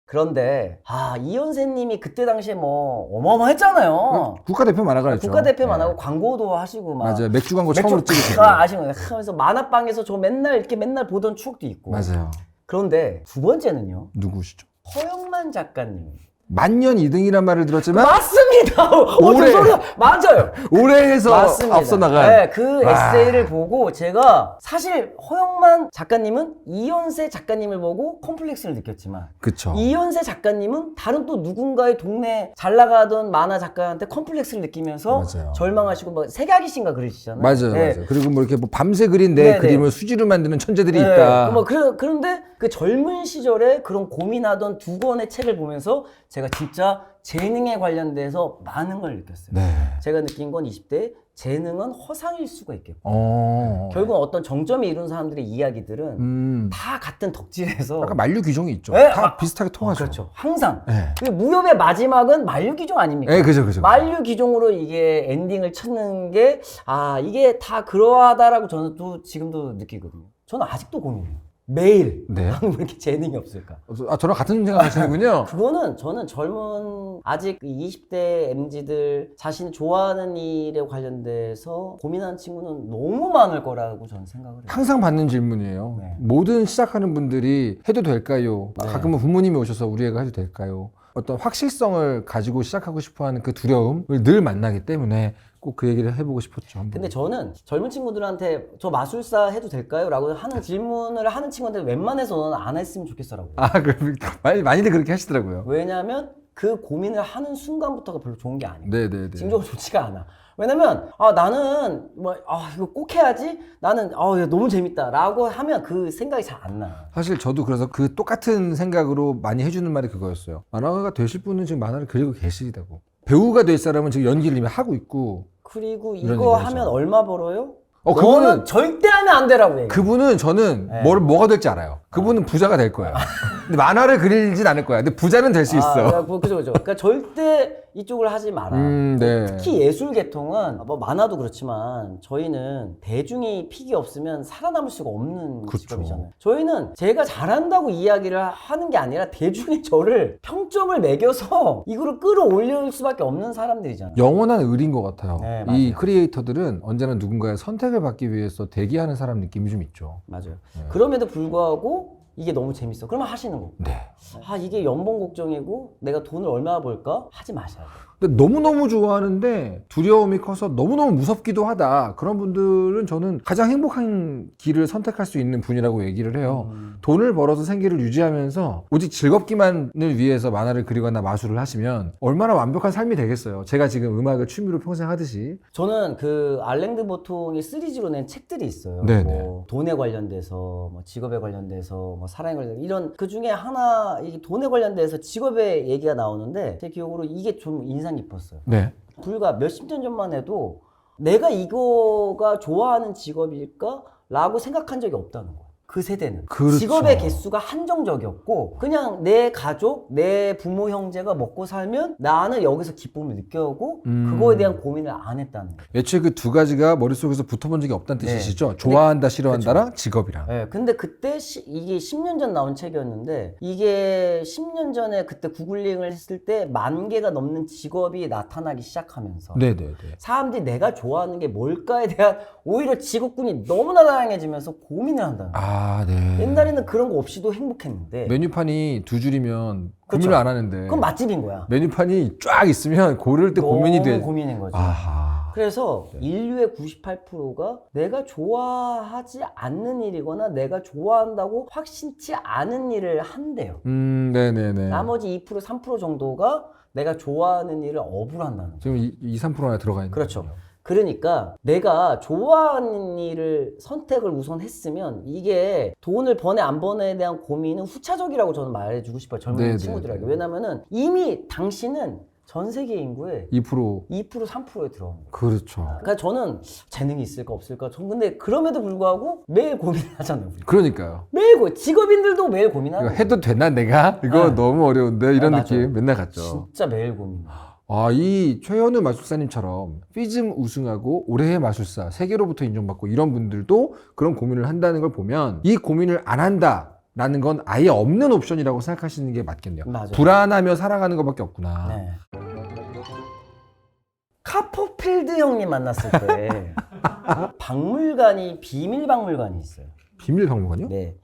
그런데 이연세님이 그때 당시에 뭐 어마어마했잖아요. 국가대표 만화가였죠. 국가대표 네. 만하고 광고도 하시고 막 맞아요. 맥주 광고 처음으로 찍으시고. 아시는 거예요. 그래서 만화방에서 저 맨날 보던 추억도 있고. 맞아요. 그런데 두 번째는요. 누구시죠? 허영만 작가님. 만년 2등이란 말을 들었지만 맞습니다. 올해- 맞아요. 올해에서 맞습니다. 앞서 나간. 네, 그 와. 에세이를 보고 제가 사실 허영만 작가님은 이연세 작가님을 보고 컴플렉스를 느꼈지만 그쵸. 이연세 작가님은 다른 또 누군가의 동네 잘 나가던 만화 작가한테 컴플렉스를 느끼면서 맞아요. 절망하시고 뭐 색약이신가 그러시잖아요. 맞아요, 네. 맞아요. 그리고 뭐 이렇게 뭐 밤새 그린 내 네, 네. 그림을 수지로 만드는 천재들이 네. 있다. 그런데 그 젊은 시절에 그런 고민하던 두 권의 책을 보면서 제가 진짜 재능에 관련돼서 많은 걸 느꼈어요. 네. 제가 느낀 건 20대 재능은 허상일 수가 있겠고 결국 결국 어떤 정점에 이룬 사람들의 이야기들은 다 같은 덕질에서 약간 만류 규정이 있죠. 네, 다 비슷하게 통하죠. 그렇죠. 항상 네. 그 무협의 마지막은 만류기종 아닙니까? 네, 그죠. 만류기종으로 이게 엔딩을 찾는 게 이게 다 그러하다라고 저는 또 지금도 느끼거든요. 저는 아직도 고민해요. 매일 네. 나는 왜 이렇게 재능이 없을까? 저랑 같은 생각하시는군요. 그거는 저는 젊은 아직 20대 MZ들 자신이 좋아하는 일에 관련돼서 고민하는 친구는 너무 많을 거라고 저는 생각을 해요. 항상 받는 질문이에요. 네. 모든 시작하는 분들이 해도 될까요? 네. 가끔은 부모님이 오셔서 우리 애가 해도 될까요? 어떤 확실성을 가지고 시작하고 싶어하는 그 두려움을 늘 만나기 때문에 꼭 그 얘기를 해보고 싶었죠. 한번. 근데 저는 젊은 친구들한테 저 마술사 해도 될까요? 라고 하는 질문을 하는 친구한테 웬만해서는 안 했으면 좋겠어라고. 많이들 그렇게 하시더라고요. 왜냐하면 그 고민을 하는 순간부터가 별로 좋은 게 아니에요. 네네네. 징조가 좋지가 않아. 왜냐면 나는 이거 꼭 해야지. 나는 이거 너무 재밌다라고 하면 그 생각이 잘 안 나요. 사실 저도 그래서 그 똑같은 생각으로 많이 해주는 말이 그거였어요. 만화가가 되실 분은 지금 만화를 그리고 계시다고. 배우가 될 사람은 지금 연기를 이미 하고 있고. 그리고 이런 이거 얘기를 하면 하죠. 얼마 벌어요? 그분은 너는 절대 하면 안 되라고 얘기해. 그분은 저는 네. 뭐가 될지 알아요. 그분은 부자가 될 거예요. 근데 만화를 그리진 않을 거야. 근데 부자는 될 수 있어. 그죠. 그러니까 절대 이쪽을 하지 마라. 네. 특히 예술 계통은 뭐 만화도 그렇지만 저희는 대중이 픽이 없으면 살아남을 수가 없는 그쵸. 직업이잖아요. 저희는 제가 잘한다고 이야기를 하는 게 아니라 대중이 저를 평점을 매겨서 이거를 끌어올릴 수밖에 없는 사람들이잖아요. 영원한 의리인 것 같아요. 네, 이 맞아요. 크리에이터들은 언제나 누군가의 선택을 받기 위해서 대기하는 사람 느낌이 좀 있죠. 맞아요. 네. 그럼에도 불구하고 이게 너무 재밌어. 그러면 하시는 거고. 네. 이게 연봉 걱정이고 내가 돈을 얼마나 벌까? 하지 마셔야 돼요. 근데 너무너무 좋아하는데 두려움이 커서 너무너무 무섭기도 하다. 그런 분들은 저는 가장 행복한 길을 선택할 수 있는 분이라고 얘기를 해요. 돈을 벌어서 생계를 유지하면서 오직 즐겁기만을 위해서 만화를 그리거나 마술을 하시면 얼마나 완벽한 삶이 되겠어요. 제가 지금 음악을 취미로 평생 하듯이. 저는 그 알랭드 보통이 시리즈로 낸 책들이 있어요. 네네. 뭐 돈에 관련돼서, 뭐 직업에 관련돼서, 뭐 사랑에 관련돼서 이런 그 중에 하나 이 돈에 관련돼서 직업의 얘기가 나오는데 제 기억으로 이게 좀 인상 깊었어요. 네. 불과 몇십 년 전만 해도 내가 이거가 좋아하는 직업일까? 라고 생각한 적이 없다는 거예요. 그 세대는 그렇죠. 직업의 개수가 한정적이었고 그냥 내 가족, 내 부모 형제가 먹고 살면 나는 여기서 기쁨을 느껴오고 그거에 대한 고민을 안 했다는 거예요. 애초에 그 두 가지가 머릿속에서 붙어본 적이 없다는 네. 뜻이시죠? 좋아한다, 싫어한다랑 직업이랑. 네, 근데 그때 이게 10년 전 나온 책이었는데 이게 10년 전에 그때 구글링을 했을 때 10,000개가 넘는 직업이 나타나기 시작하면서 네네네. 사람들이 내가 좋아하는 게 뭘까에 대한 오히려 직업군이 너무나 다양해지면서 고민을 한다는 거예요. 아, 네. 옛날에는 그런 거 없이도 행복했는데 메뉴판이 두 줄이면 그렇죠. 고민을 안 하는데 그건 맛집인 거야. 메뉴판이 쫙 있으면 고를 때 고민이 돼. 너무 고민인 거지. 아하. 그래서 인류의 98%가 내가 좋아하지 않는 일이거나 내가 좋아한다고 확신치 않은 일을 한대요. 네네네. 나머지 2%, 3% 정도가 내가 좋아하는 일을 업으로 한다는 거예요. 지금 2~3% 안에 들어가 있는 그렇죠. 거군요. 그러니까 내가 좋아하는 일을 선택을 우선 했으면 이게 돈을 버네 안 버네에 대한 고민은 후차적이라고 저는 말해주고 싶어요. 젊은 네네네. 친구들에게. 왜냐면은 이미 당신은 전 세계 인구의 2%. 2%, 3%에 들어옵니다. 그렇죠. 그러니까 저는 재능이 있을까 없을까. 전 근데 그럼에도 불구하고 매일 고민을 하잖아요. 우리. 그러니까요. 매일 직업인들도 매일 고민하는 이거 거예요. 해도 되나 내가? 이거 네. 너무 어려운데 이런 맞아요. 느낌 맨날 갔죠. 진짜 매일 고민. 아, 이 최현우 마술사님처럼 피즘 우승하고 올해의 마술사 세계로부터 인정받고 이런 분들도 그런 고민을 한다는 걸 보면 이 고민을 안 한다라는 건 아예 없는 옵션이라고 생각하시는 게 맞겠네요. 맞아요. 불안하며 살아가는 것밖에 없구나. 네. 카퍼필드 형님 만났을 때 박물관이 비밀 박물관이 있어요. 비밀 박물관이요? 네.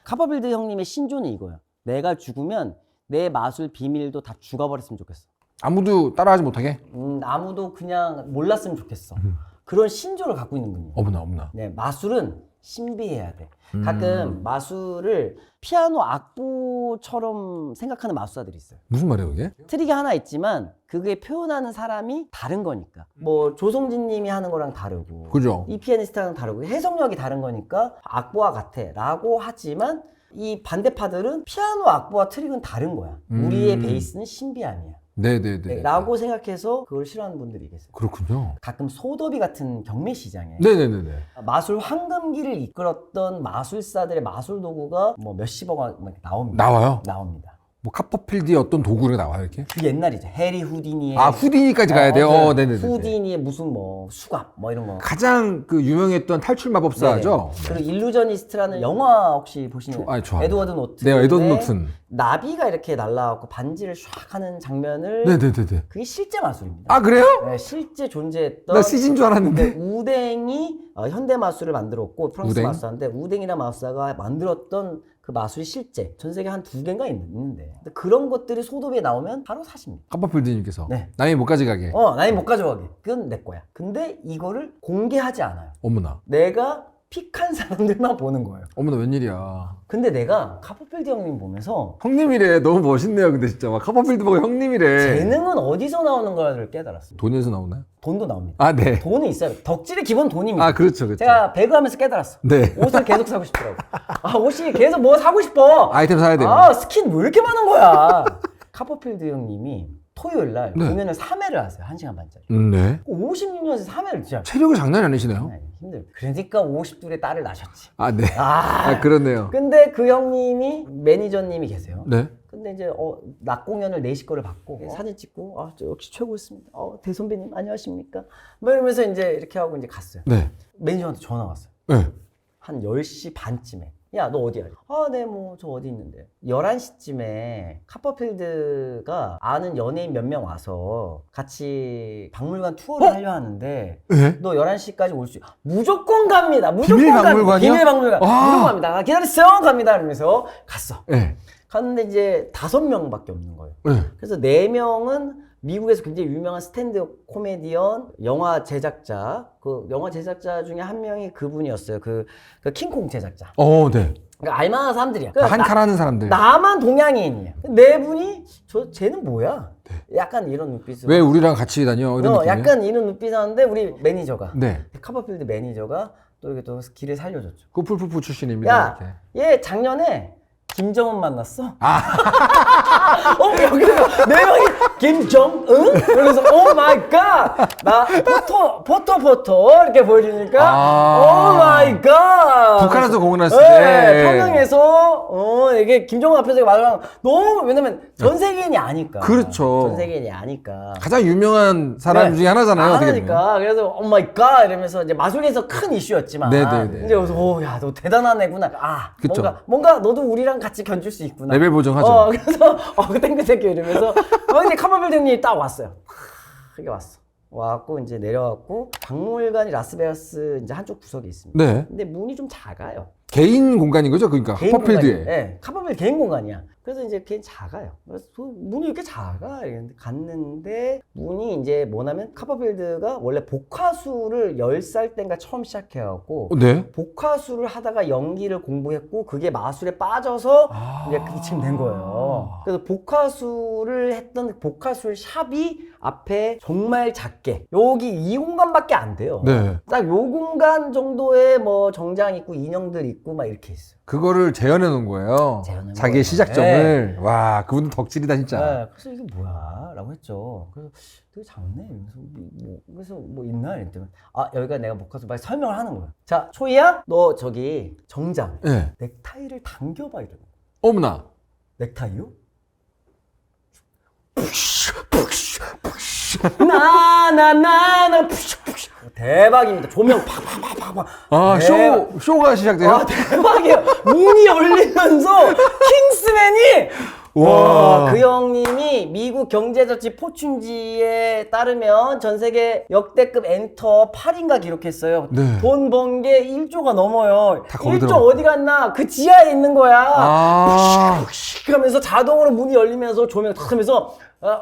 카퍼필드 형님의 신조는 이거예요. 내가 죽으면 내 마술 비밀도 다 죽어버렸으면 좋겠어. 아무도 따라하지 못하게? 아무도 그냥 몰랐으면 좋겠어. 그런 신조를 갖고 있는 분이에요. 어머나. 네, 마술은 신비해야 돼. 가끔 마술을 피아노 악보처럼 생각하는 마술사들이 있어요. 무슨 말이에요, 이게? 트릭이 하나 있지만 그게 표현하는 사람이 다른 거니까. 뭐 조성진 님이 하는 거랑 다르고 그죠? 이 피아니스트랑 다르고 해석력이 다른 거니까 악보와 같아 라고 하지만 이 반대파들은 피아노 악보와 트릭은 다른 거야. 우리의 베이스는 신비함이야. 네네네. 네, 라고 생각해서 그걸 싫어하는 분들이 계세요. 그렇군요. 가끔 소더비 같은 경매 시장에 네네네네. 마술 황금기를 이끌었던 마술사들의 마술 도구가 뭐 몇십억 원 이렇게 나옵니다. 나옵니다. 뭐 카퍼필드의 어떤 도구가 나와요, 이렇게? 그 옛날이죠. 해리 후디니의 아, 후디니까지 가야 돼요? 네네네. 후디니의 무슨 뭐 수갑 뭐 이런 거. 가장 그 유명했던 탈출 마법사죠? 네네. 그리고 일루저니스트라는 영화 혹시 보시나요? 좋아요. 에드워드 노튼. 네, 에드워드 노튼. 나비가 이렇게 날라와서 반지를 샥 하는 장면을 네네네네. 그게 실제 마술입니다. 아, 그래요? 네, 실제 존재했던 나 CG인 줄 알았는데. 네, 우댕이 현대 마술을 만들었고 프랑스 우댕? 마술사인데 우댕이라는 마술사가 만들었던 그 마술이 실제 전 세계 한 2개인가 있는데 근데 그런 것들이 소도비에 나오면 바로 사십니다. 카퍼필드님께서 네. 남이 못 가져가게. 나이 못 가져가게. 그건 내 거야. 근데 이거를 공개하지 않아요. 어머나. 내가 픽한 사람들만 보는 거예요. 어머나, 웬일이야. 근데 내가 카퍼필드 형님 보면서 형님이래. 너무 멋있네요, 근데 진짜. 막 카퍼필드 보고 형님이래. 재능은 어디서 나오는 거를 깨달았어요. 돈에서 나오나요? 돈도 나옵니다. 아, 네. 돈은 있어요. 덕질의 기본 돈입니다. 아, 그렇죠. 제가 배그하면서 깨달았어. 네. 옷을 계속 사고 싶더라고. 옷이 계속 뭐 사고 싶어. 아이템 사야 돼요. 스킨 왜 이렇게 많은 거야. 카퍼필드 형님이 토요일 날 네. 공연을 3회를 하세요. 1시간 반짜리. 네. 56년에서 3회를 진짜 체력이 장난이 아니시네요. 힘들어. 그러니까 50둘의 딸을 낳으셨지. 아, 네. 아, 그렇네요. 근데 그 형님이 매니저님이 계세요. 네. 근데 이제 낮 공연을 4시 거를 받고 사진 찍고 저 역시 최고였습니다. 대선배님 안녕하십니까? 뭐 이러면서 이제 이렇게 하고 이제 갔어요. 네. 매니저한테 전화 왔어요. 네. 한 10시 반쯤에. 야, 너 어디야? 네, 뭐, 저 어디 있는데. 11시쯤에 카퍼필드가 아는 연예인 몇 명 와서 같이 박물관 투어를 하려 하는데, 네? 너 11시까지 올 수, 무조건 갑니다. 무조건 비밀 갑니다. 박물관이요? 비밀 박물관. 아. 무조건 갑니다. 기다리세요. 갑니다. 이러면서 갔어. 네. 갔는데 이제 5명밖에 없는 거예요. 네. 그래서 4명은 미국에서 굉장히 유명한 스탠드업 코미디언, 영화 제작자, 그 영화 제작자 중에 한 명이 그분이었어요. 그 킹콩 제작자. 네. 그러니까 알만한 사람들이야. 한 칼 하는 사람들. 나만 동양인이야. 4분이 쟤는 뭐야? 약간 이런 눈빛으로. 왜 우리랑 같이 다녀? 이런 느낌이에요? 약간 이런 눈빛 하는데 우리 매니저가. 네. 카퍼필드 매니저가 또 이렇게 또 길을 살려줬죠. 그 풀푸푸 출신입니다. 야, 이렇게. 얘 작년에 김정은 만났어. 여기서 네 명이 김정은? 그래서 오 마이 갓! 나 포토 이렇게 보여주니까 오 마이 갓! 북한에서 공연했을 네, 때. 평양에서 이게 김정은 앞에서 말하면 너무 왜냐면 전 세계인이 아니까. 그렇죠. 전 세계인이 아니까. 가장 유명한 사람 네. 중에 하나잖아요. 어떻게 보면. 하나니까. 그래서 오 마이 갓 이러면서 이제 마술에서 큰 이슈였지만 네네네. 이제 그래서 야, 너 대단한 애구나. 그쵸. 뭔가 너도 우리랑 같이 견줄 수 있구나. 레벨 보정하죠. 그래서 땡큐 이러면서 이제 카바빌드 형님이 딱 왔어요. 이게 왔어. 와갖고 이제 내려왔고 박물관이 라스베가스 이제 한쪽 구석에 있습니다. 네. 근데 문이 좀 작아요. 개인 공간인 거죠? 그러니까 개인 커필드에. 공간이에요. 네, 카바빌드 개인 공간이야. 그래서 이제 걔 작아요. 그래서 문이 이렇게 작아. 이랬는데 갔는데 문이 이제 뭐냐면 카바빌드가 원래 복화술을 10살 땐가 처음 시작해갖고 네. 복화술을 하다가 연기를 공부했고 그게 마술에 빠져서 이제 그게 지금 된 거예요. 그래서 복화술을 했던 복화술 샵이 앞에 정말 작게 여기 이 공간밖에 안 돼요. 네. 딱 요 공간 정도의 뭐 정장 있고 인형들 있고 막 이렇게 있어요. 그거를 재현해 놓은 거예요. 재현해 놓은 자기의 거예요. 시작점을. 와, 그분은 덕질이다 진짜. 네, 그래서 이게 뭐야? 라고 했죠. 그래서 되게 작네. 그래서 뭐 있나? 이랬더니 여기가 내가 못 가서 막 설명을 하는 거야. 자, 초이야? 너 저기 정장 네. 넥타이를 당겨봐 이러는 거야. 어머나. 넥타이요? 나나나나 대박입니다. 조명 팍팍팍팍. 아, 대박. 쇼가 시작돼요? 대박이에요. 문이 열리면서 킹스맨이 와. 그 형님이 미국 경제잡지 포춘지에 따르면 전 세계 역대급 엔터 8인가 기록했어요. 네. 돈 번 게 1조가 넘어요. 다 거기 1조 들어가. 어디 갔나? 그 지하에 있는 거야. 아. 하면서 자동으로 문이 열리면서 조명 탁 하면서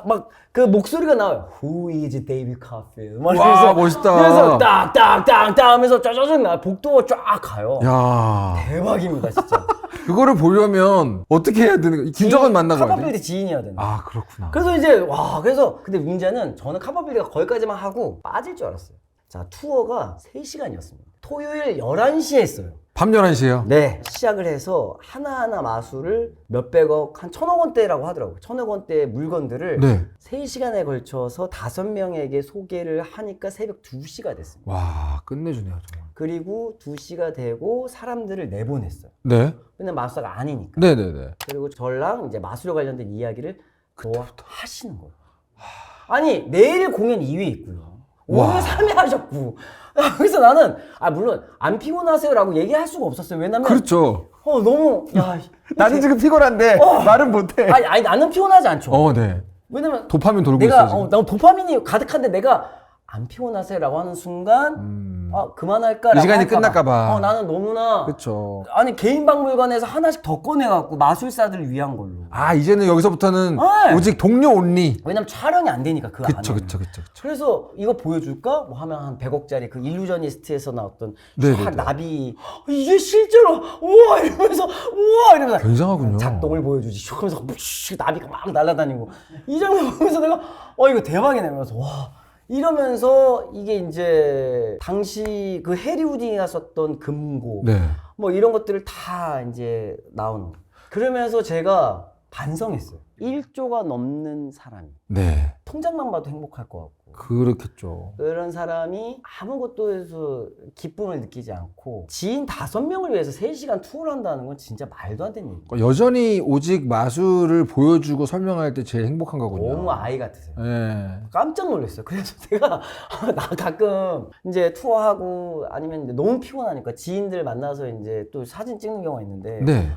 막 그 목소리가 나와요. Who is David Copperfield? 와, 멋있다. 그래서 딱딱딱딱 하면서 짜자잔 나 복도가 쫙 가요. 야. 대박입니다, 진짜. 그거를 보려면 어떻게 해야 되는 거야? 김정은 만나고 와야 돼? 카바빌드 지인이어야 되는 거야. 아, 그렇구나. 그래서 이제 그래서 근데 문제는 저는 카바빌드가 거기까지만 하고 빠질 줄 알았어요. 자, 투어가 3시간이었습니다. 토요일 11시에 했어요. 밤 11시에요? 네. 시작을 해서 하나하나 마술을 몇백억, 한 1,000억 원대라고 하더라고요. 1,000억 원대의 물건들을 네. 3시간에 걸쳐서 5명에게 소개를 하니까 새벽 2시가 됐습니다. 와, 끝내주네요, 정말. 그리고 2시가 되고 사람들을 내보냈어요. 네. 왜냐면 마술사가 아니니까. 네네네. 그리고 저랑 이제 마술에 관련된 이야기를 하시는 거예요. 아니, 내일 공연 2회 있고요. 오늘 3회 하셨고. 그래서 나는, 물론, 안 피곤하세요라고 얘기할 수가 없었어요. 왜냐면. 그렇죠. 너무, 나는 지금 피곤한데 말은 못해. 아니, 나는 피곤하지 않죠. 네. 왜냐면. 도파민 돌고 내가, 있어 지금. 나 도파민이 가득한데 내가 안 피곤하세요라고 하는 순간, 그만할까라고. 이 시간이 할까 봐. 끝날까봐. 나는 너무나. 그렇죠. 아니, 개인 박물관에서 하나씩 더 꺼내갖고 마술사들을 위한 걸로. 이제는 여기서부터는 네. 오직 동료 온리. 왜냐면 촬영이 안 되니까 그 안에. 그쵸. 그래서 이거 보여줄까? 뭐 하면 한 100억짜리 그 일루저니스트에서 나왔던 네네네. 쫙 나비 이게 실제로 우와 이러면서 굉장하군요. 작동을 보여주지 슉 하면서 나비가 막 날아다니고 이 장면 보면서 내가 이거 대박이네 이러면서 와 이러면서 이게 이제 당시 그 해리 우딩이가 썼던 금고 네. 뭐 이런 것들을 다 이제 나오는 거예요. 그러면서 제가 반성했어요. 1조가 넘는 사람이 네. 통장만 봐도 행복할 것 같고 그렇겠죠. 그런 사람이 아무것도 해서 기쁨을 느끼지 않고 지인 5명을 위해서 3시간 투어를 한다는 건 진짜 말도 안 되는 얘기예요. 여전히 오직 마술을 보여주고 설명할 때 제일 행복한 거군요. 너무 아이 같으세요. 네. 깜짝 놀랐어요. 그래서 제가 나 가끔 이제 투어하고 아니면 이제 너무 피곤하니까 지인들 만나서 이제 또 사진 찍는 경우가 있는데 네.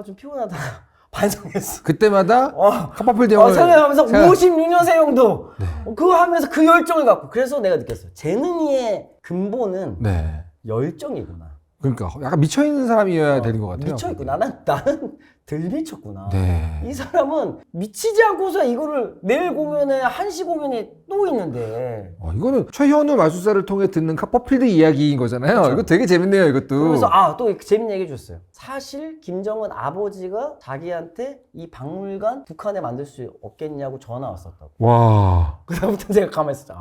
좀 피곤하다가 반성했어. 그때마다 카파필드 형을 생각하면서 56년생형도 네. 그거 하면서 그 열정을 갖고 그래서 내가 느꼈어요. 재능의 근본은 네. 열정이구나. 그러니까 약간 미쳐있는 사람이어야 되는 것 같아요. 미쳐있구나. 나는 덜 미쳤구나. 네. 이 사람은 미치지 않고서 이거를 내일 공연에 1시 공연이 또 있는데 이거는 최현우 마술사를 통해 듣는 카퍼필드 이야기인 거잖아요. 그렇죠. 이거 되게 재밌네요, 이것도. 그러면서 또 재밌는 얘기 해줬어요. 사실 김정은 아버지가 자기한테 이 박물관 북한에 만들 수 없겠냐고 전화 왔었다고. 와. 그다음부터 제가 가만히 있었죠.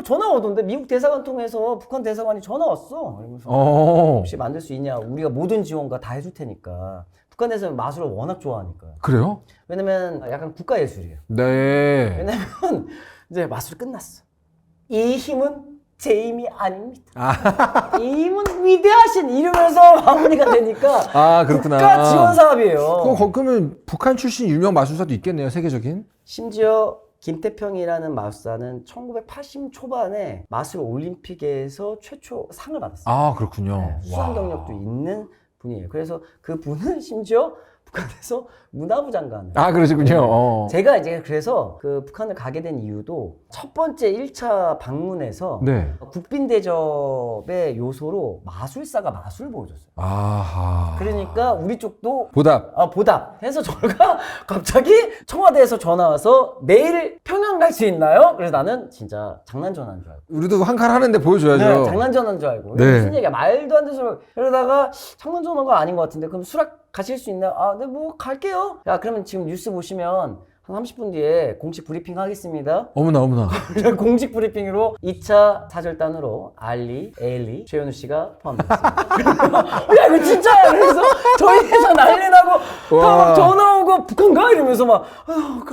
전화 오던데 미국 대사관 통해서 북한 대사관이 전화 왔어. 이러면서 혹시 만들 수 있냐? 우리가 모든 지원과 다 해줄 테니까. 북한에서는 마술을 워낙 좋아하니까요. 그래요? 왜냐면 약간 국가예술이에요. 네. 왜냐면 이제 마술 끝났어. 이 힘은 제 힘이 아닙니다. 이 힘은 위대하신 이러면서 마무리가 되니까 아, 그렇구나. 국가 지원 사업이에요. 그러면 북한 출신 유명 마술사도 있겠네요, 세계적인. 심지어 김태평이라는 마술사는 1980 초반에 마술 올림픽에서 최초 상을 받았어요. 아, 그렇군요. 네, 수상 와. 경력도 있는 분이에요. 그래서 그 분은 심지어 북한에서 문화부 장관을. 아, 그러시군요. 어. 제가 이제 그래서 그 북한을 가게 된 이유도 첫 번째 1차 방문에서 네. 국빈 대접의 요소로 마술사가 마술 보여줬어요. 아하. 그러니까 우리 쪽도 보답. 보답 해서 저가 갑자기 청와대에서 전화 와서 내일 평양 갈 수 있나요? 그래서 나는 진짜 장난 전화인 줄 알고. 우리도 한 칸 하는데 보여줘야죠. 네, 장난 전화인 줄 알고. 네. 무슨 얘기야? 말도 안 되는 소리. 그러다가 장난 전화가 아닌 것 같은데 그럼 수락 가실 수 있나요? 아, 네, 뭐 갈게요. 야, 그러면 지금 뉴스 보시면 한 30분 뒤에 공식 브리핑 하겠습니다. 어머나, 어머나. 공식 브리핑으로 2차 사절단으로 알리, 에일리, 최현우 씨가 포함됐습니다. 야, 이거 진짜야! 그래서 저희 회사 난리 나고 막 전화 오고 북한 가! 이러면서 막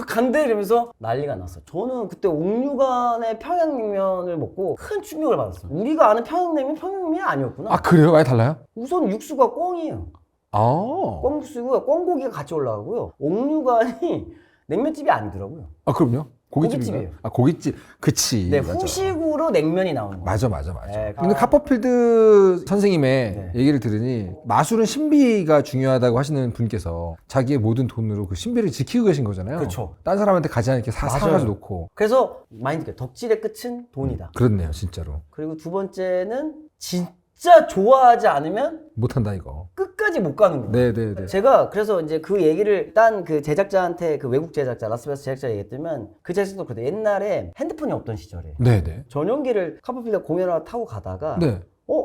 간대! 이러면서 난리가 났어. 저는 그때 옥류관의 평양냉면을 먹고 큰 충격을 받았어요. 우리가 아는 평양냉면 평양냉면이 아니었구나. 아, 그래요? 많이 달라요? 우선 육수가 꿩이에요. 아. 꿩국수고요. 꿩고기가 같이 올라가고요. 옥류관이 냉면집이 아니더라고요. 아, 그럼요? 고깃집인가요? 고깃집이에요. 아, 고깃집. 그치. 네, 맞아. 후식으로 냉면이 나오는 거예요. 맞아. 네, 근데 카퍼필드 선생님의 네. 얘기를 들으니 마술은 신비가 중요하다고 하시는 분께서 자기의 모든 돈으로 그 신비를 지키고 계신 거잖아요. 그렇죠. 딴 사람한테 가지 않게 맞아요. 사가지고 놓고. 그래서 마인드가 덕질의 끝은 돈이다. 그렇네요, 진짜로. 그리고 두 번째는 진짜 좋아하지 않으면 못한다, 이거. 끝까지 못 가는 거예요. 네네네. 제가 그래서 이제 그 얘기를 딴 그 제작자한테 그 외국 제작자 라스베가스 제작자 얘기했더면 그 제작자도 그래도 옛날에 핸드폰이 없던 시절에 네네. 전용기를 카퍼필드 공연을 타고 가다가 네.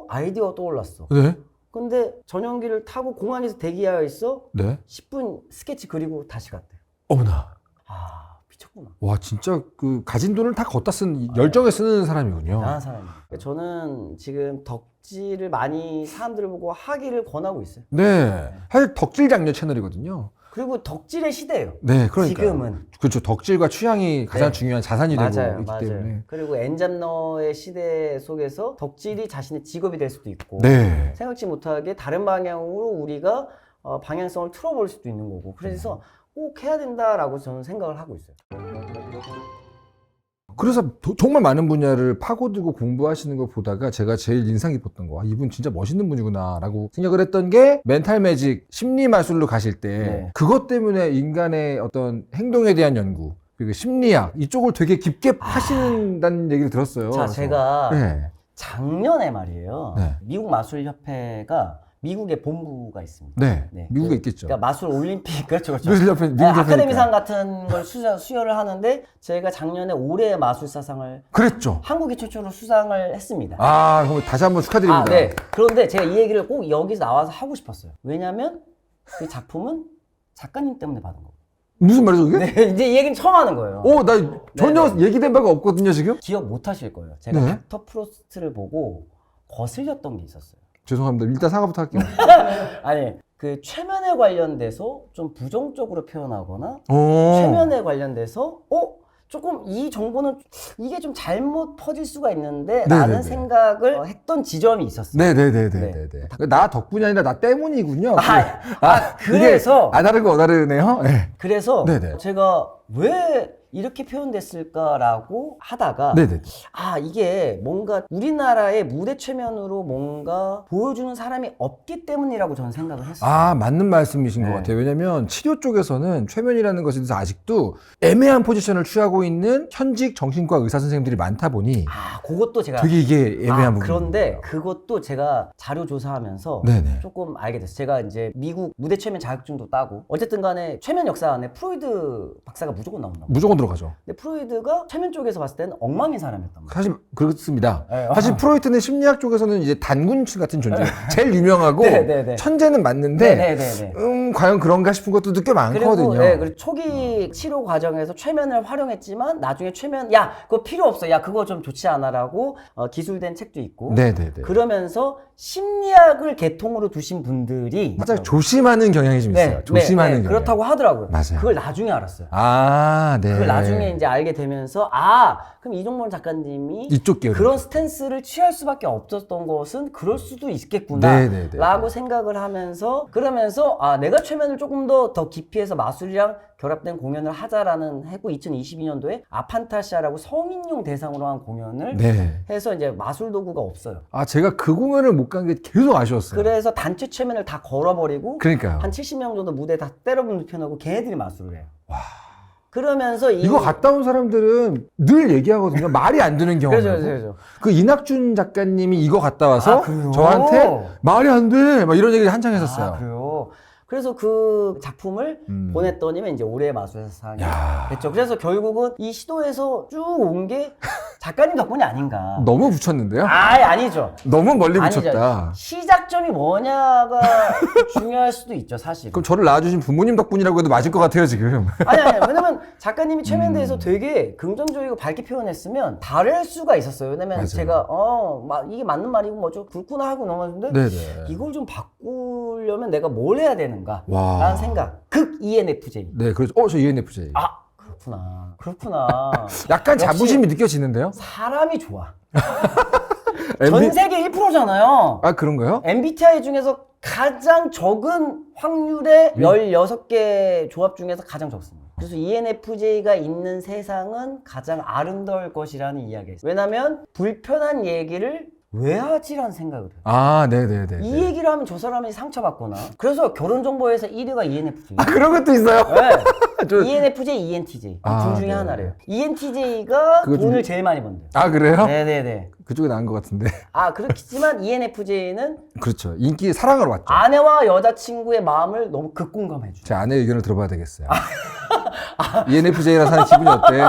아이디어가 떠올랐어. 네. 근데 전용기를 타고 공항에서 대기하여 있어. 네. 10분 스케치 그리고 다시 갔대. 어머나. 아, 미쳤구나. 와, 진짜 그 가진 돈을 다 걷다 쓴 열정에 쓰는 사람이군요. 대단한 사람이에요. 저는 지금 덕질을 많이 사람들을 보고 하기를 권하고 있어요. 네. 사실 덕질 장려 채널이거든요. 그리고 덕질의 시대예요. 네, 그러니까. 지금은. 그렇죠. 덕질과 취향이 가장 네. 중요한 자산이 되고 맞아요, 있기 맞아요. 때문에. 그리고 엔잡러의 시대 속에서 덕질이 자신의 직업이 될 수도 있고, 네. 생각지 못하게 다른 방향으로 우리가 방향성을 틀어볼 수도 있는 거고, 그래서 꼭 해야 된다라고 저는 생각을 하고 있어요. 그래서 정말 많은 분야를 파고들고 공부하시는 걸 보다가 제가 제일 인상 깊었던 거, 이분 진짜 멋있는 분이구나 라고 생각을 했던 게 멘탈 매직, 심리 마술로 가실 때 네. 그것 때문에 인간의 어떤 행동에 대한 연구, 그리고 심리학 이쪽을 되게 깊게 하신다는 얘기를 들었어요. 자, 그래서. 제가 네. 작년에 말이에요. 네. 미국 마술협회가 미국에 본부가 있습니다. 네. 네. 미국에 있겠죠. 그러니까 마술 올림픽, 그렇죠. 미술 협회, 미국 협회니까. 아카데미상 같은 걸 수여를 하는데, 제가 작년에 올해의 마술사상을 그랬죠. 한국이 최초로 수상을 했습니다. 아, 그럼 다시 한번 축하드립니다. 네. 그런데 제가 이 얘기를 꼭 여기서 나와서 하고 싶었어요. 왜냐면 그 작품은 작가님 때문에 받은 거예요. 무슨 말이죠, 그게? 네, 이제 이 얘기는 처음 하는 거예요. 나 전혀 네. 얘기된 바가 없거든요, 지금? 기억 못 하실 거예요. 제가 네. 닥터 프로스트를 보고 거슬렸던 게 있었어요. 죄송합니다. 일단 사과부터 할게요. 아니, 그 최면에 관련돼서 좀 부정적으로 표현하거나 오. 최면에 관련돼서 조금 이 정보는 이게 좀 잘못 퍼질 수가 있는데 네네네. 라는 생각을 했던 지점이 있었어요. 네네네네네. 나 덕분이 아니라 나 때문이군요. 그래서 이게 아다르고 어다르네요. 네. 그래서 네네. 제가 왜 이렇게 표현됐을까라고 하다가 네네. 이게 뭔가 우리나라의 무대 최면으로 뭔가 보여주는 사람이 없기 때문이라고 저는 생각을 했어요. 맞는 말씀이신 네. 것 같아요. 왜냐면 치료 쪽에서는 최면이라는 것에 대해서 아직도 애매한 포지션을 취하고 있는 현직 정신과 의사 선생님들이 많다 보니 그것도 제가 되게 이게 애매한 부분이 그런데 그것도 제가 자료 조사하면서 네네. 조금 알게 됐어요. 제가 이제 미국 무대 최면 자격증도 따고 어쨌든 간에 최면 역사 안에 프로이드 박사가 무조건 나온다고. 무조건 들어가죠. 근데 프로이드가 최면 쪽에서 봤을 때는 엉망인 사람이었단 말이에요. 사실 그렇습니다. 네. 사실 프로이트는 심리학 쪽에서는 이제 단군치 같은 존재, 제일 유명하고 네. 천재는 맞는데 네네네. 과연 그런가 싶은 것도 꽤 많거든요. 그리고 초기 치료 과정에서 최면을 활용했지만 나중에 최면 야 그거 필요 없어, 야 그거 좀 좋지 않아라고 기술된 책도 있고. 네네네. 그러면서 심리학을 계통으로 두신 분들이 살짝 조심하는 경향이 좀 있어요. 조심하는 경향. 그렇다고 하더라고요. 맞아요. 그걸 나중에 알았어요. 아, 네. 그걸 나중에 이제 알게 되면서 그럼 이종범 작가님이 이쪽 계열. 그런 스탠스를 취할 수밖에 없었던 것은 그럴 수도 있겠구나 네네네. 라고 생각을 하면서 그러면서 내가 최면을 조금 더 깊이 해서 마술이랑 결합된 공연을 하자라는 해고 2022년도에 아판타시아라고 성인용 대상으로 한 공연을 네. 해서 이제 마술 도구가 없어요. 제가 그 공연을 못 간 게 계속 아쉬웠어요. 그래서 단체 최면을 다 걸어버리고 그러니까요. 한 70명 정도 무대에 다 때려부는 눕혀놓고 걔네들이 마술을 해요. 그러면서 이거 갔다 온 사람들은 늘 얘기하거든요. 말이 안 되는 경험이라고. 그렇죠. 그 이낙준 작가님이 이거 갔다 와서 그래요? 저한테 말이 안 돼! 막 이런 얘기를 한창 했었어요. 그래요? 그래서 그 작품을 보냈더니면 이제 올해의 마술사상이 됐죠. 그래서 결국은 이 시도에서 쭉 온 게 작가님 덕분이 아닌가. 너무 붙였는데요? 아니죠. 너무 멀리 아니죠. 붙였다. 시작점이 뭐냐가 중요할 수도 있죠, 사실. 그럼 저를 낳아주신 부모님 덕분이라고 해도 맞을 것 같아요, 지금. 아니. 왜냐면 작가님이 최면에 대해서 되게 긍정적이고 밝게 표현했으면 다를 수가 있었어요. 왜냐면 맞아요. 제가 이게 맞는 말이고 뭐죠 그렇구나 하고 넘어갔는데 네네. 이걸 좀 바꾸려면 내가 뭘 해야 되는가 와. 라는 생각. 극 ENFJ. 네, 그렇죠. 저 ENFJ. 그렇구나. 약간 역시 자부심이 느껴지는데요? 사람이 좋아. 전 세계 1%잖아요. 그런가요? MBTI 중에서 가장 적은 확률의 16개 조합 중에서 가장 적습니다. 그래서 ENFJ가 있는 세상은 가장 아름다울 것이라는 이야기가 있어요. 왜냐면 불편한 얘기를 왜 하지라는 생각을 해요. 네네네. 이 얘기를 하면 저 사람이 상처받거나. 그래서 결혼정보에서 1위가 ENFJ. 그런 것도 있어요? 네. ENFJ, ENTJ. 둘 중에 네. 하나래요. ENTJ가 그거 돈을 제일 많이 번대요. 그래요? 네네네. 그쪽에 나은 것 같은데. 그렇겠지만 ENFJ는 그렇죠. 인기 사랑하러 왔죠. 아내와 여자친구의 마음을 너무 극공감해줘요. 제 아내 의견을 들어봐야 되겠어요. ENFJ라 사는 기분이 어때?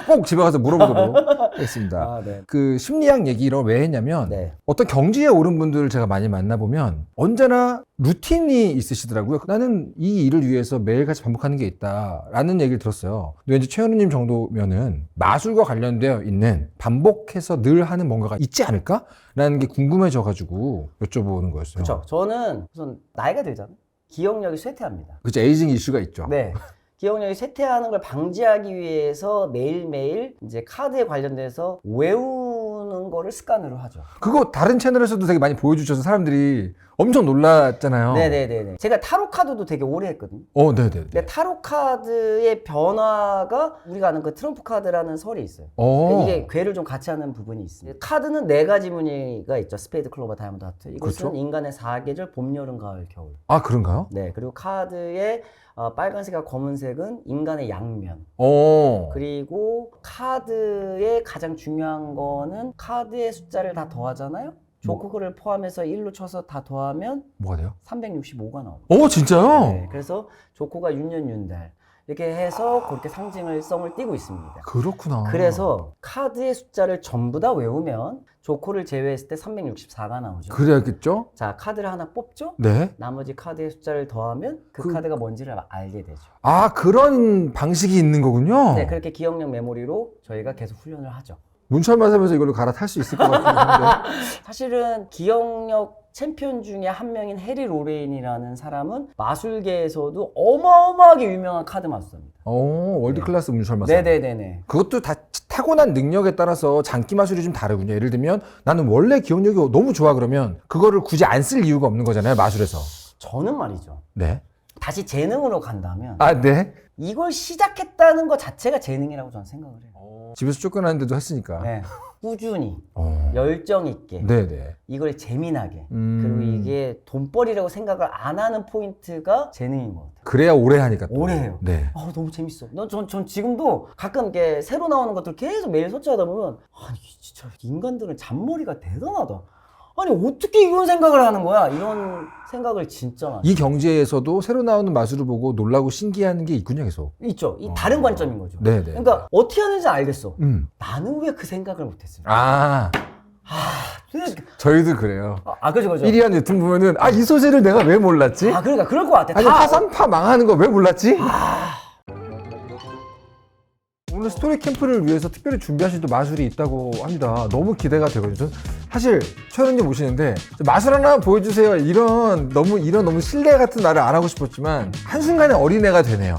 꼭 집에 가서 물어보도록 하겠습니다. 네. 그 심리학 얘기를 왜 했냐면 네. 어떤 경지에 오른 분들을 제가 많이 만나보면 언제나 루틴이 있으시더라고요. 나는 이 일을 위해서 매일같이 반복하는 게 있다라는 얘기를 들었어요. 근데 왠지 최현우님 정도면은 마술과 관련되어 있는 반복해서 늘 하는 뭔가가 있지 않을까? 라는 게 궁금해져가지고 여쭤보는 거였어요. 그렇죠. 저는 우선 나이가 들잖아요. 기억력이 쇠퇴합니다. 그렇죠. 에이징 이슈가 있죠. 네. 기억력이 쇠퇴하는 걸 방지하기 위해서 매일매일 이제 카드에 관련돼서 외우는 거를 습관으로 하죠. 그거 다른 채널에서도 되게 많이 보여주셔서 사람들이 엄청 놀랐잖아요. 네네네. 제가 타로 카드도 되게 오래 했거든요. 네네네. 근데 타로 카드의 변화가 우리가 아는 그 트럼프 카드라는 설이 있어요. 이게 궤를 좀 같이 하는 부분이 있습니다. 카드는 4가지 무늬가 있죠. 스페이드, 클로버, 다이아몬드, 하트. 이것은 그렇죠. 인간의 4계절, 봄, 여름, 가을, 겨울. 그런가요? 네. 그리고 카드의 빨간색과 검은색은 인간의 양면. 그리고 카드의 가장 중요한 거는 카드의 숫자를 다 더하잖아요. 조커를 포함해서 1로 쳐서 다 더하면 뭐가 돼요? 365가 나옵니다. 진짜요? 네, 그래서 조커가 윤년윤달 이렇게 해서 그렇게 상징성을 띠고 있습니다. 그렇구나. 그래서 카드의 숫자를 전부 다 외우면 조커를 제외했을 때 364가 나오죠. 그래야겠죠? 자, 카드를 하나 뽑죠? 네. 나머지 카드의 숫자를 더하면 그 카드가 뭔지를 알게 되죠. 그런 방식이 있는 거군요. 네, 그렇게 기억력 메모리로 저희가 계속 훈련을 하죠. 문철만 하면서 이걸로 갈아탈 수 있을 것 같은데. 사실은 기억력 챔피언 중에 한 명인 해리 로레인이라는 사람은 마술계에서도 어마어마하게 유명한 카드 마술사입니다. 월드클래스 문철만. 네네네네. 그것도 다 타고난 능력에 따라서 장기 마술이 좀 다르군요. 예를 들면 나는 원래 기억력이 너무 좋아 그러면 그거를 굳이 안 쓸 이유가 없는 거잖아요. 마술에서. 저는 말이죠. 네. 다시 재능으로 간다면 네. 이걸 시작했다는 것 자체가 재능이라고 저는 생각을 해요. 집에서 쫓겨나는데도 했으니까. 네. 꾸준히 열정 있게 네네. 이걸 재미나게 그리고 이게 돈벌이라고 생각을 안 하는 포인트가 재능인 것 같아요. 그래야 오래 하니까 또. 오래 해요. 네. 너무 재밌어. 전 지금도 가끔 이렇게 새로 나오는 것들 계속 매일 서치하다 보면 진짜 인간들은 잔머리가 대단하다. 아니 어떻게 이런 생각을 하는 거야? 이런 생각을 진짜 많이 이 경제에서도 새로 나오는 마술을 보고 놀라고 신기한 게 있군요, 계속. 있죠. 이 다른 관점인 거죠. 네네. 그러니까 어떻게 하는지 알겠어. 음. 나는 왜 그 생각을 못했을까? 아, 저희도 그래요. 그죠. 1위한 유튜브 보면은, 이 소재를 내가 왜 몰랐지? 그러니까 그럴 것 같아. 아니, 다 화산파 망하는 거 왜 몰랐지? 오늘 스토리 캠프를 위해서 특별히 준비하신 또 마술이 있다고 합니다. 너무 기대가 되거든요. 전 사실 최현님 모시는데 마술 하나 보여주세요. 이런 너무 신뢰 같은 말을 안 하고 싶었지만 한순간에 어린애가 되네요.